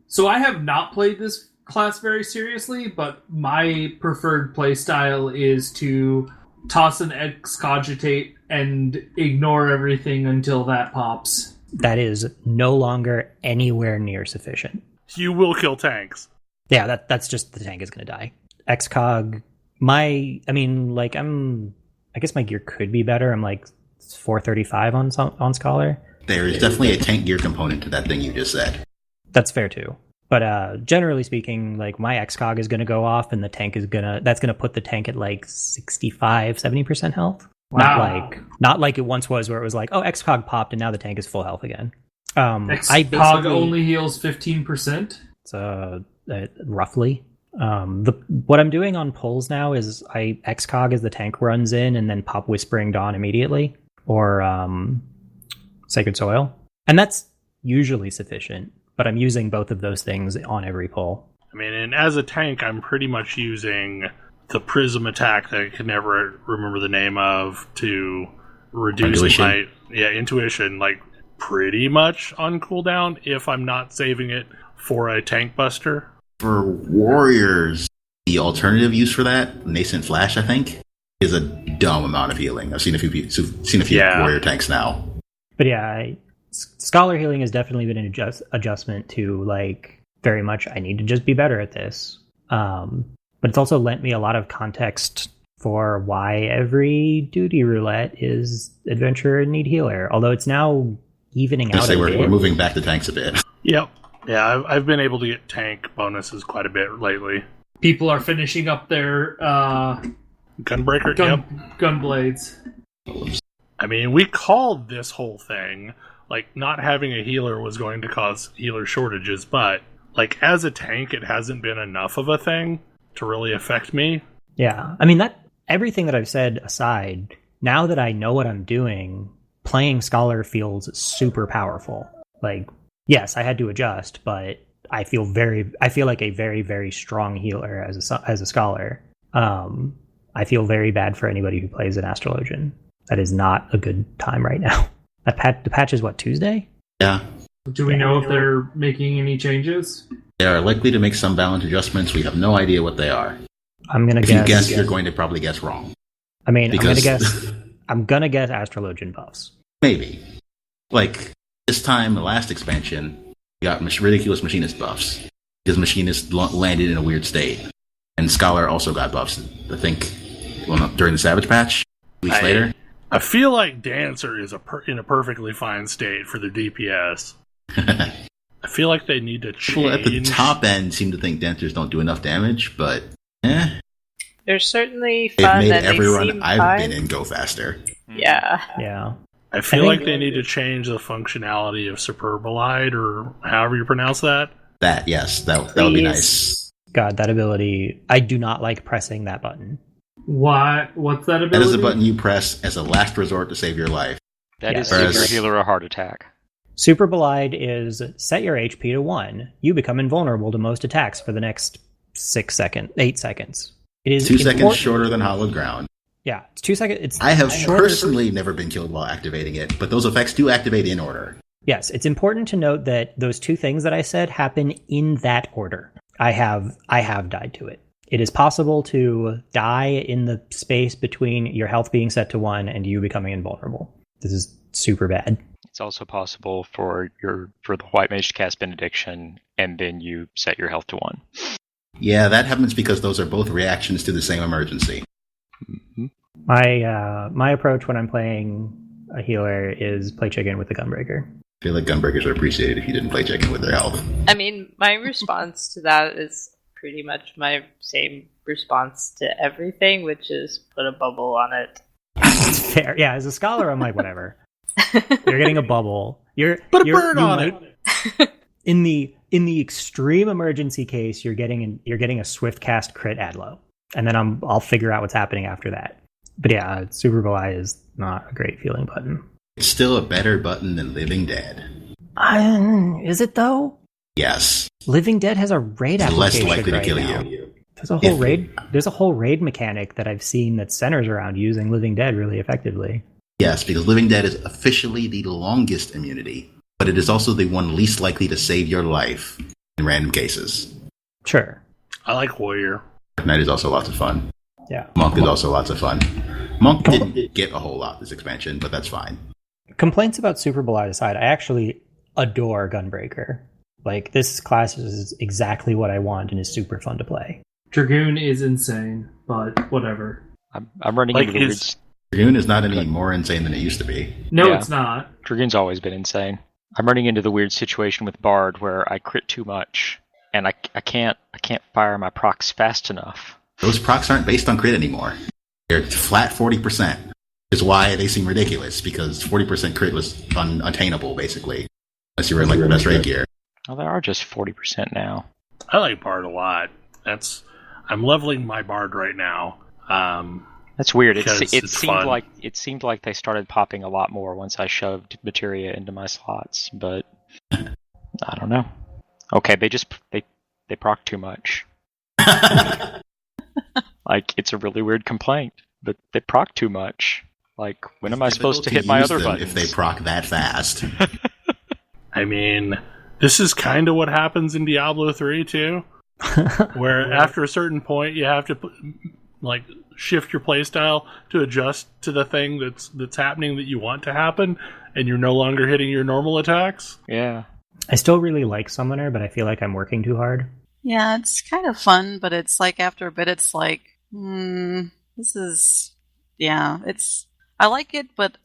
So I have not played this class very seriously, but my preferred play style is to toss an excogitate and ignore everything until that pops. That is no longer anywhere near sufficient. You will kill tanks. Yeah, that's just the tank is going to die. Excog, I guess my gear could be better. I'm like 435 on Scholar. There is definitely a tank gear component to that thing you just said. That's fair too. But generally speaking, like my Excog is going to go off, and the tank is that's going to put the tank at like 65, 70% health. Wow. Not like it once was, where it was like, oh, Excog popped and now the tank is full health again. Excog only heals 15%. It's roughly. What I'm doing on pulls now is I Excog as the tank runs in, and then pop Whispering Dawn immediately, or Sacred Soil, and that's usually sufficient. But I'm using both of those things on every pull. I mean, and as a tank, I'm pretty much using the Prism attack that I can never remember the name of to reduce my intuition, like pretty much on cooldown if I'm not saving it for a tank buster. For warriors, the alternative use for that, Nascent Flash, I think, is a dumb amount of healing. I've seen a few warrior tanks now. But yeah, Scholar healing has definitely been an adjustment to like very much. I need to just be better at this. But it's also lent me a lot of context for why every duty roulette is adventurer and need healer. Although it's now evening out a bit. We're moving back to tanks a bit. Yep. Yeah, I've been able to get tank bonuses quite a bit lately. People are finishing up their Gunbreaker, gun blades. I mean, we called this whole thing, like, not having a healer was going to cause healer shortages, but, like, as a tank, it hasn't been enough of a thing to really affect me. Yeah. I mean, that everything that I've said aside, now that I know what I'm doing, playing Scholar feels super powerful. Like, yes, I had to adjust, but I feel like a very, very strong healer as a Scholar. I feel very bad for anybody who plays an Astrologian. That is not a good time right now. The patch is what, Tuesday? Yeah. Do we know if they're making any changes? They are likely to make some balance adjustments. We have no idea what they are. I'm gonna If guess. you guess, you're going to probably guess wrong. I mean, Because- I'm gonna guess Astrologian buffs. Maybe. Like, this time, the last expansion, we got ridiculous Machinist buffs. Because Machinist landed in a weird state. And Scholar also got buffs, I think, during the Savage patch, weeks later. I feel like Dancer is in a perfectly fine state for the DPS. I feel like they need to change. People at the top end seem to think Dancers don't do enough damage, but They're certainly it fun. made and every they run seem I've fine. been in go faster. Yeah. Yeah. I feel I like think- they need to change the functionality of Superbolide, or however you pronounce that. That, yes, that would be Please. nice. God, that ability. I do not like pressing that button. Why? What's that ability? That is a button you press as a last resort to save your life. That Yeah. is give your Whereas- healer a heart attack. Super Bolide is set your HP to 1. You become invulnerable to most attacks for the next 8 seconds. It is 2 seconds important- shorter than Hollowed Ground. Yeah, it's 2 seconds. I have shorter- personally never been killed while activating it, but those effects do activate in order. Yes, it's important to note that those two things that I said happen in that order. I have died to it. It is possible to die in the space between your health being set to 1 and you becoming invulnerable. This is super bad. It's also possible for the White Mage to cast Benediction, and then you set your health to 1. Yeah, that happens because those are both reactions to the same emergency. Mm-hmm. My approach when I'm playing a healer is play chicken with the Gunbreaker. I feel like Gunbreakers would appreciate it if you didn't play chicken with their health. I mean, my response to that is pretty much my same response to everything, which is put a bubble on it. It's fair. Yeah, as a scholar, I'm like, whatever. You're getting a bubble. Put a bird on it. In the extreme emergency case, you're getting a swift cast crit Adlo, and then I'll figure out what's happening after that. But yeah, Super Bowl is not a great feeling button. It's still a better button than Living Dead. Is it though? Yes. Living Dead has a raid It's less application likely to right kill now. you. There's a whole raid mechanic that I've seen that centers around using Living Dead really effectively. Yes, because Living Dead is officially the longest immunity, but it is also the one least likely to save your life in random cases. Sure. I like Warrior. Dark Knight is also lots of fun. Yeah. Monk is also lots of fun. Monk didn't get a whole lot this expansion, but that's fine. Complaints about Super Bowl aside, I actually adore Gunbreaker. Like, this class is exactly what I want and is super fun to play. Dragoon is insane, but whatever. I'm running Like into the weird. Dragoon is not any more insane than it used to be. No, Yeah. it's not. Dragoon's always been insane. I'm running into the weird situation with Bard where I crit too much, and I can't fire my procs fast enough. Those procs aren't based on crit anymore. They're flat 40%. Is why they seem ridiculous, because 40% crit was unattainable, basically. Unless you were in like the best raid gear. Oh, they are just 40% now. I like Bard a lot. I'm leveling my Bard right now. That's weird. Because It it's fun. seemed like they started popping a lot more once I shoved materia into my slots, but I don't know. Okay, they proc too much. Like, it's a really weird complaint, but they proc too much. Like, when am I supposed to hit my use other them buttons? if they proc that fast? I mean, this is kind of what happens in Diablo 3 too, where after a certain point you have to shift your playstyle to adjust to the thing that's happening that you want to happen, and you're no longer hitting your normal attacks. Yeah. I still really like Summoner, but I feel like I'm working too hard. Yeah, it's kind of fun, but it's like after a bit, it's like, this is, yeah, I like it, but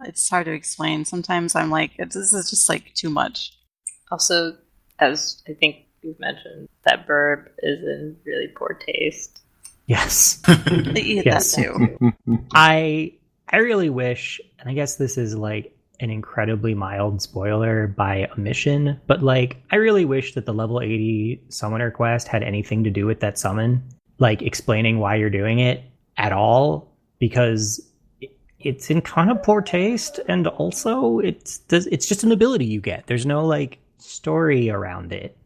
it's hard to explain. Sometimes I'm like, this is just like too much. Also, as I think you've mentioned, that burb is in really poor taste. Yes. They eat Yes. that too. I I really wish, and I guess this is like an incredibly mild spoiler by omission, but like I really wish that the level 80 summoner quest had anything to do with that summon, like explaining why you're doing it at all, because it's in kind of poor taste, and also it's just an ability you get. There's no like story around it.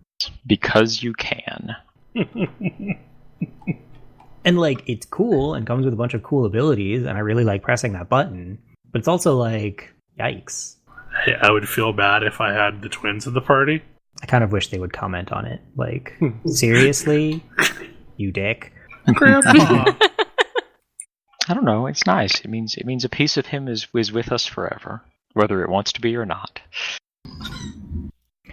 Because you can. And like it's cool and comes with a bunch of cool abilities, and I really like pressing that button, but it's also like, yikes. I would feel bad if I had the twins in the party. I kind of wish they would comment on it. Like, seriously? You dick. Grandpa. I don't know. It's nice. It means a piece of him is with us forever, whether it wants to be or not.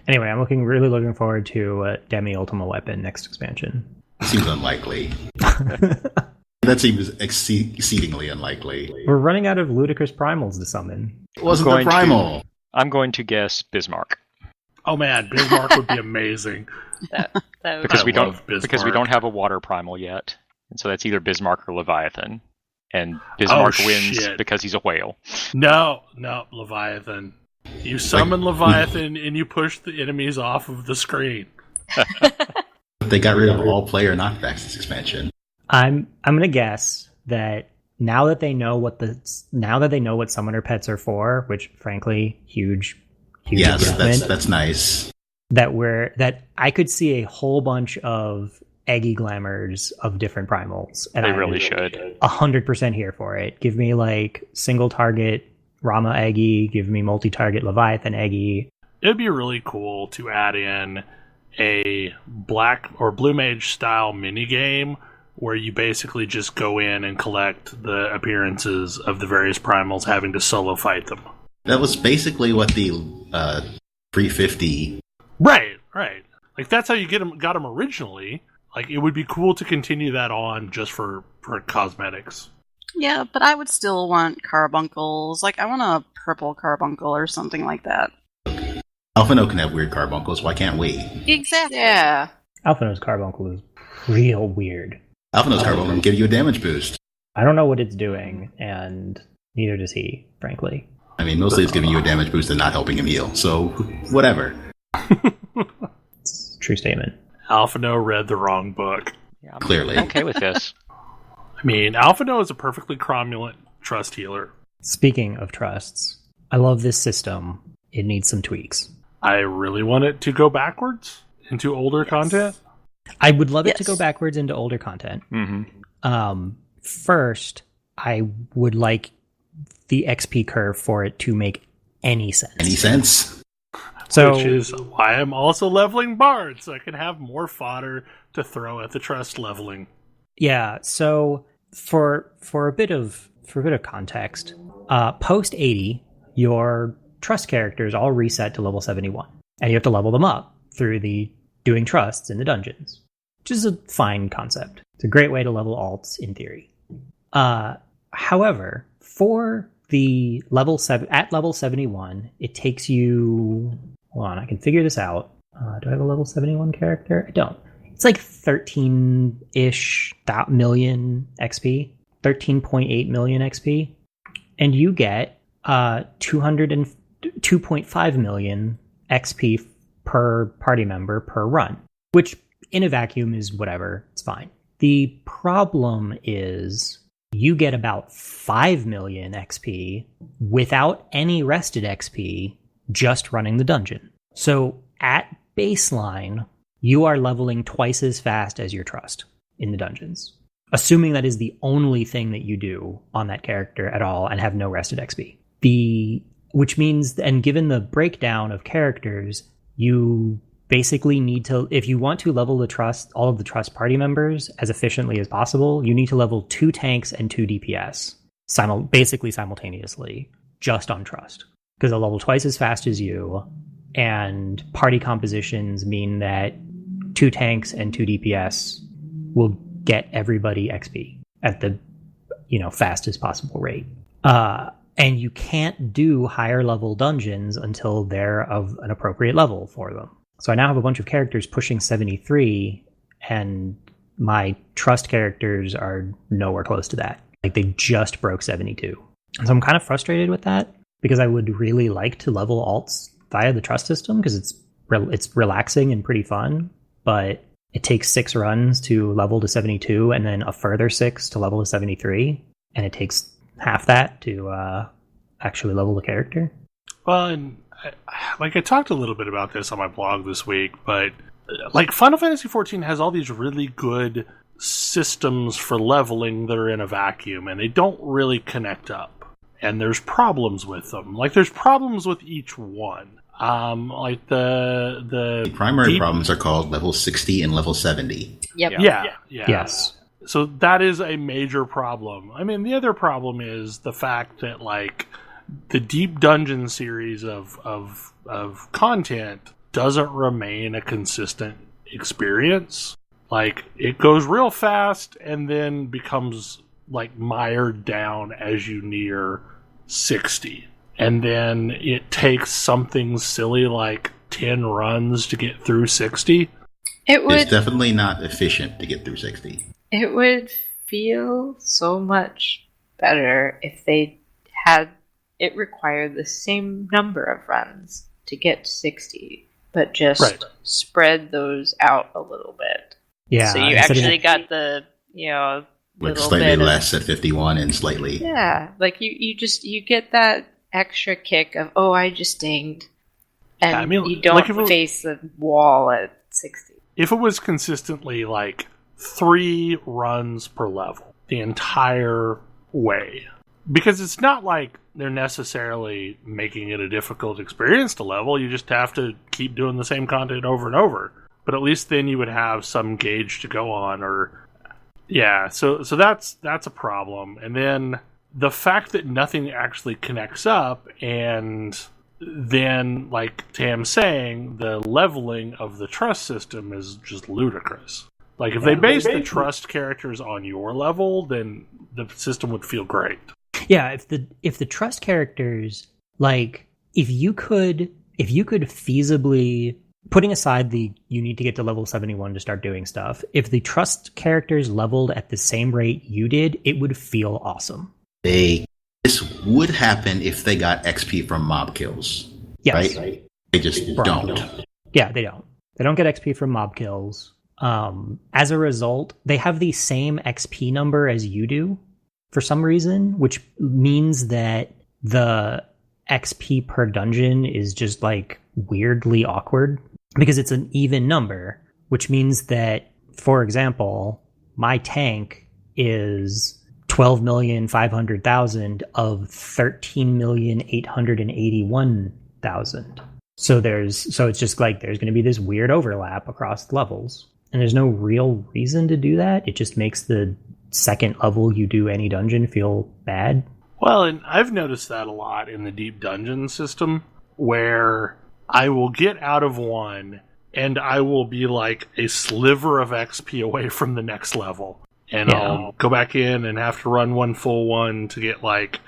Anyway, I'm really looking forward to Demi Ultima Weapon next expansion. Seems unlikely. That seems exceedingly unlikely. We're running out of ludicrous primals to summon. It wasn't the primal. I'm going to guess Bismarck. Oh man, Bismarck would be amazing. Because we don't have a water primal yet, and so that's either Bismarck or Leviathan. And Bismarck wins because he's a whale. No, Leviathan. You summon Leviathan and you push the enemies off of the screen. They got rid of all player knockbacks this expansion. I'm gonna guess that now that they know what summoner pets are for, which frankly, huge yes, that's nice. That I could see a whole bunch of Eggy glamours of different primals, and they really should. 100% here for it. Give me like single target Rama Eggy, give me multi-target Leviathan Eggy. It'd be really cool to add in a black or blue mage style mini game where you basically just go in and collect the appearances of the various primals, having to solo fight them. That was basically what the 350. Right. Like that's how you got them originally. Like it would be cool to continue that on just for cosmetics. Yeah, but I would still want carbuncles. Like I want a purple carbuncle or something like that. Alphino can have weird carbuncles. Why can't we? Exactly. Yeah. Alphino's carbuncle is real weird. Alphino's carbuncle will give you a damage boost. I don't know what it's doing, and neither does he, frankly. I mean, mostly it's giving you a damage boost and not helping him heal. So, whatever. It's a true statement. Alphino read the wrong book. Yeah, Clearly. I'm okay with this. I mean, Alphino is a perfectly cromulent trust healer. Speaking of trusts, I love this system. It needs some tweaks. I really want it to go backwards into older content. I would love it to go backwards into older content. Mm-hmm. First, I would like the XP curve for it to make any sense. Any sense? So, which is why I'm also leveling Bard, so I can have more fodder to throw at the trust leveling. Yeah, so for a bit of context, post 80, your trust characters all reset to level 71, and you have to level them up through the doing trusts in the dungeons, which is a fine concept. It's a great way to level alts in theory. However, for the level 71, it takes you. Hold on, I can figure this out. Do I have a level 71 character? I don't. It's like 13-ish million XP, 13.8 million XP, and you get 202.5 million XP per party member per run, which in a vacuum is whatever, it's fine. The problem is you get about 5 million XP without any rested XP just running the dungeon. So at baseline, you are leveling twice as fast as your trust in the dungeons, assuming that is the only thing that you do on that character at all and have no rested XP. Which means, and given the breakdown of characters, you basically need to, if you want to level the trust, all of the trust party members as efficiently as possible, you need to level 2 tanks and 2 DPS basically simultaneously, just on trust. Because they'll level twice as fast as you, and party compositions mean that 2 tanks and 2 DPS will get everybody XP at the fastest possible rate. And you can't do higher level dungeons until they're of an appropriate level for them. So I now have a bunch of characters pushing 73, and my trust characters are nowhere close to that. Like they just broke 72. So I'm kind of frustrated with that because I would really like to level alts via the trust system because it's relaxing and pretty fun, but it takes 6 runs to level to 72 and then a further 6 to level to 73, and it takes half that to actually level the character. Well, and I talked a little bit about this on my blog this week, but like Final Fantasy XIV has all these really good systems for leveling that are in a vacuum, and they don't really connect up. And there's problems with them. Like there's problems with each one. Like the primary problems are called level 60 and level 70. Yep. Yeah. Yes. So that is a major problem. I mean, the other problem is the fact that like the Deep Dungeon series of content doesn't remain a consistent experience. Like it goes real fast and then becomes like mired down as you near 60. And then it takes something silly like 10 runs to get through 60. It's definitely not efficient to get through 60. It would feel so much better if they had it require the same number of runs to get to 60, but just spread those out a little bit. Yeah. So you actually got the, like slightly less at 51 and slightly. Yeah, like you get that extra kick of, oh, I just dinged. And you don't face the wall at 60. If it was consistently like 3 runs per level the entire way, because it's not like they're necessarily making it a difficult experience to level, you just have to keep doing the same content over and over. But at least then you would have some gauge to go on, so that's a problem. And then the fact that nothing actually connects up, and then, like Tam's saying, the leveling of the trust system is just ludicrous. Like, if they based the trust characters on your level, then the system would feel great. Yeah, if the trust characters, like, if you could feasibly, putting aside you need to get to level 71 to start doing stuff, if the trust characters leveled at the same rate you did, it would feel awesome. This would happen if they got XP from mob kills. Yes. Right? They just don't. Yeah, they don't. They don't get XP from mob kills. As a result, they have the same XP number as you do for some reason, which means that the XP per dungeon is just like weirdly awkward because it's an even number, which means that, for example, my tank is 12,500,000 of 13,881,000. So it's just like there's going to be this weird overlap across levels, and there's no real reason to do that. It just makes the second level you do any dungeon feel bad. Well, and I've noticed that a lot in the Deep Dungeon system, where I will get out of one and I will be like a sliver of XP away from the next level. And I'll go back in and have to run one full one to get like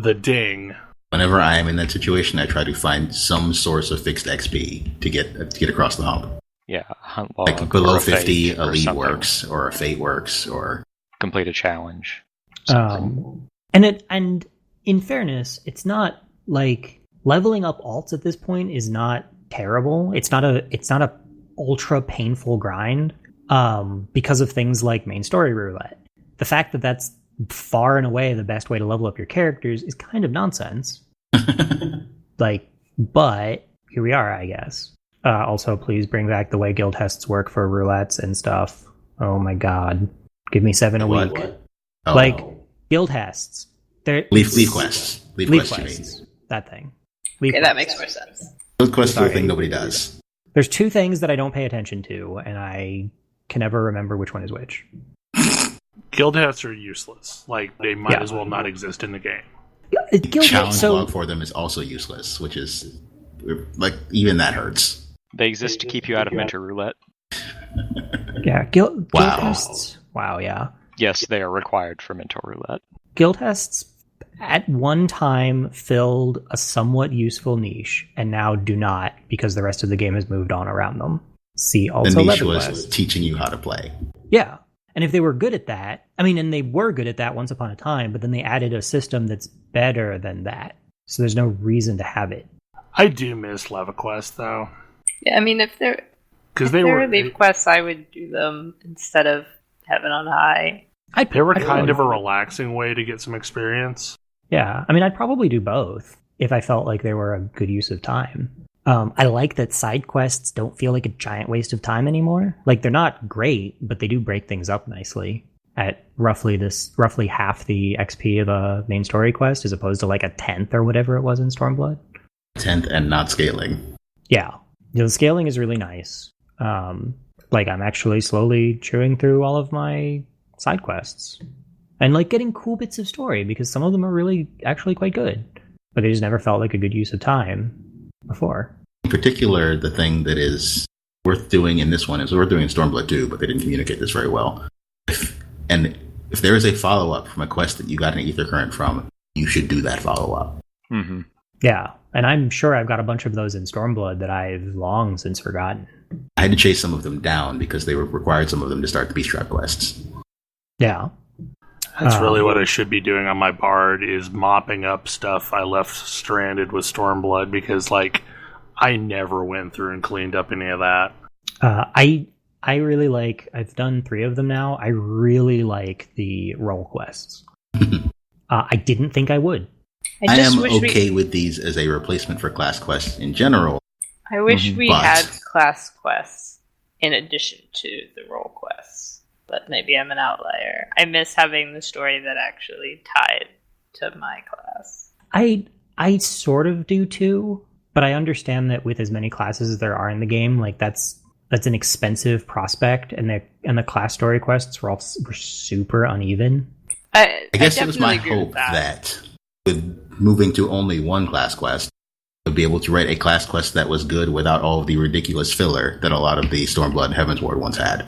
the ding. Whenever I am in that situation, I try to find some source of fixed XP to get across the hump. Yeah, hunt log, like below 50, a lead works, or a fate works, or complete a challenge. And in fairness, it's not like leveling up alts at this point is not terrible. It's not a ultra painful grind because of things like main story roulette. The fact that that's far and away the best way to level up your characters is kind of nonsense. But here we are, I guess. Also, please bring back the way guild tests work for roulettes and stuff. Oh my god. Give me 7 a week. Oh. Like, guild tests. Leaf quests. Leaf quests. That thing. That makes more sense. Guild quests are a thing nobody does. There's 2 things that I don't pay attention to, and I can never remember which one is which. Guild tests are useless. Like, they might as well not exist in the game. The challenge log for them is also useless, which is, like, even that hurts. They exist to keep you out of Mentor Roulette. Yeah, guild tests. Wow, yeah. Yes, they are required for Mentor Roulette. Guild tests at one time filled a somewhat useful niche, and now do not because the rest of the game has moved on around them. See also the niche was teaching you how to play. Yeah, And if they were good at that, I mean, and they were good at that once upon a time, but then they added a system that's better than that. So there's no reason to have it. I do miss LevaQuest, though. Yeah, I mean, if there were leave quests, I would do them instead of Heaven on High. They were kind of a relaxing way to get some experience. Yeah, I mean, I'd probably do both if I felt like they were a good use of time. I like that side quests don't feel like a giant waste of time anymore. Like, they're not great, but they do break things up nicely at roughly half the XP of a main story quest, as opposed to like a 10th or whatever it was in Stormblood. 10th and not scaling. Yeah, the scaling is really nice. Like, I'm actually slowly chewing through all of my side quests and like getting cool bits of story, because some of them are really actually quite good, but they just never felt like a good use of time before. In particular, the thing that is worth doing in this one is worth doing in Stormblood too, but they didn't communicate this very well. If there is a follow-up from a quest that you got an ether current from, you should do that follow-up. Mm-hmm. Yeah, and I'm sure I've got a bunch of those in Stormblood that I've long since forgotten. I had to chase some of them down because they required some of them to start the Beast Trap quests. Yeah. That's really what I should be doing on my Bard, is mopping up stuff I left stranded with Stormblood, because, like, I never went through and cleaned up any of that. I really like, I've done 3 of them now. I really like the role quests. I didn't think I would. I am okay with these as a replacement for class quests in general. I wish we had class quests in addition to the role quests, but maybe I'm an outlier. I miss having the story that actually tied to my class. I sort of do too, but I understand that with as many classes as there are in the game, like that's an expensive prospect, and the class story quests were super uneven. I guess it was my hope that with moving to only one class quest, I would be able to write a class quest that was good without all of the ridiculous filler that a lot of the Stormblood and Heavensward ones had.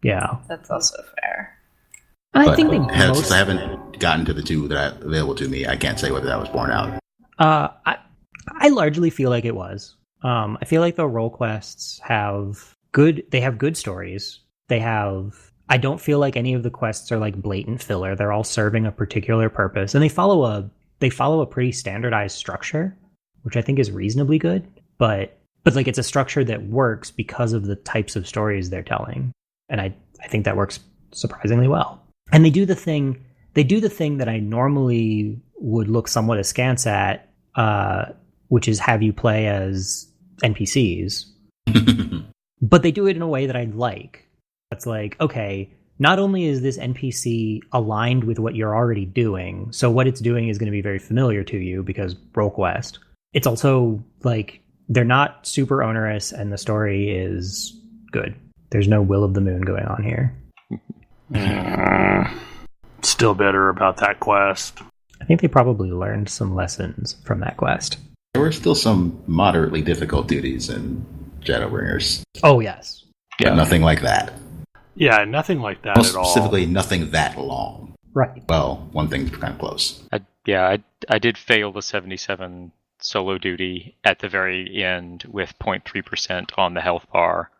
Yeah. That's also fair. I think since I haven't gotten to the 2 that are available to me, I can't say whether that was borne out. I largely feel like it was. I feel like the role quests have good stories. I don't feel like any of the quests are like blatant filler. They're all serving a particular purpose, and they follow a pretty standardized structure, which I think is reasonably good. But like, it's a structure that works because of the types of stories they're telling, and I think that works surprisingly well. And they do the thing that I normally would look somewhat askance at, which is have you play as NPCs. But they do it in a way that I like. It's like, okay, not only is this NPC aligned with what you're already doing, so what it's doing is going to be very familiar to you because role quest. It's also like, they're not super onerous, and the story is good. There's no Will of the Moon going on here. Still bitter about that quest. I think they probably learned some lessons from that quest. There were still some moderately difficult duties in Shadowbringers. Oh, yes. But nothing like that. Yeah, nothing like that at all. Specifically, nothing that long. Right. Well, one thing's kind of close. I did fail the 77 solo duty at the very end with 0.3% on the health bar,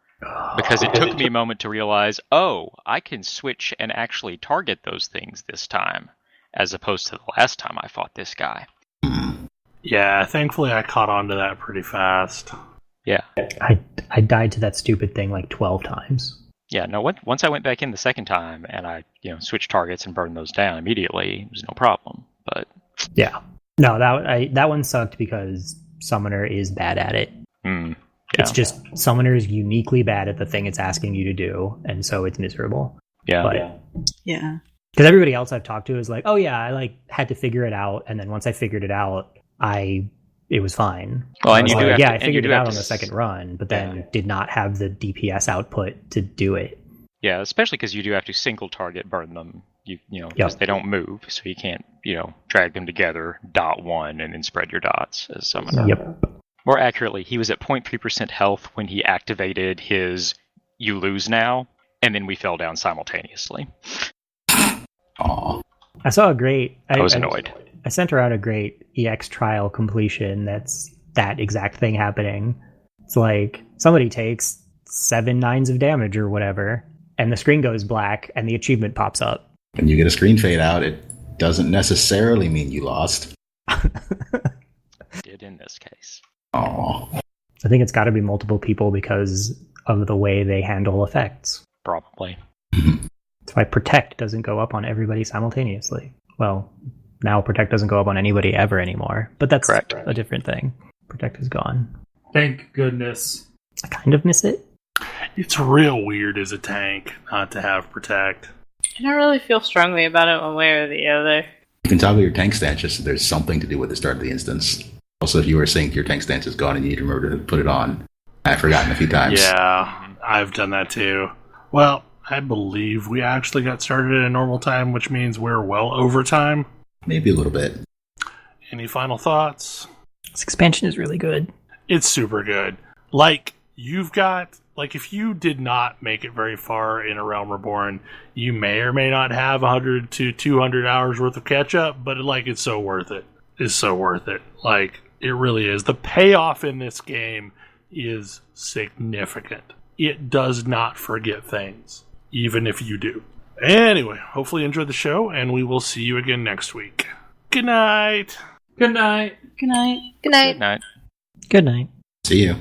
because it took me a moment to realize, I can switch and actually target those things this time, as opposed to the last time I fought this guy. Yeah, thankfully I caught on to that pretty fast. Yeah. I died to that stupid thing like 12 times. Yeah, no, once I went back in the second time and I switched targets and burned those down immediately, it was no problem. But yeah. No, that one sucked because Summoner is bad at it. Yeah. It's just, Summoner is uniquely bad at the thing it's asking you to do, and so it's miserable. Yeah. Yeah. Because everybody else I've talked to is like, oh yeah, I like had to figure it out, and then once I figured it out, it was fine. Well, and you do I figured it out on the second run, but then did not have the DPS output to do it. Yeah, especially because you do have to single target burn them. Because they don't move, so you can't drag them together, dot one, and then spread your dots as summoner. Yep. More accurately, he was at 0.3% health when he activated his "you lose now," and then we fell down simultaneously. Aww. I saw a great. I was annoyed. I sent her out a great EX trial completion that's that exact thing happening. It's like somebody takes 7 9s of damage or whatever, and the screen goes black, and the achievement pops up. When you get a screen fade out, it doesn't necessarily mean you lost. Did in this case. Oh. I think it's got to be multiple people because of the way they handle effects. Probably. That's why Protect doesn't go up on everybody simultaneously. Well, now Protect doesn't go up on anybody ever anymore, but that's Correct. a different thing. Protect is gone. Thank goodness. I kind of miss it. It's real weird as a tank not to have Protect. I don't really feel strongly about it one way or the other. You can toggle your tank stance just so there's something to do with the start of the instance. Also, if you were synced, your tank stance is gone and you need to remember to put it on. I've forgotten a few times. Yeah, I've done that too. Well, I believe we actually got started at a normal time, which means we're well over time. Maybe a little bit. Any final thoughts? This expansion is really good. It's super good. Like, you've got... Like, if you did not make it very far in A Realm Reborn, you may or may not have 100 to 200 hours worth of catch-up, but, like, it's so worth it. It's so worth it. Like, it really is. The payoff in this game is significant. It does not forget things, even if you do. Anyway, hopefully you enjoyed the show, and we will see you again next week. Good night! Good night. Good night. Good night. Good night. Good night. See you.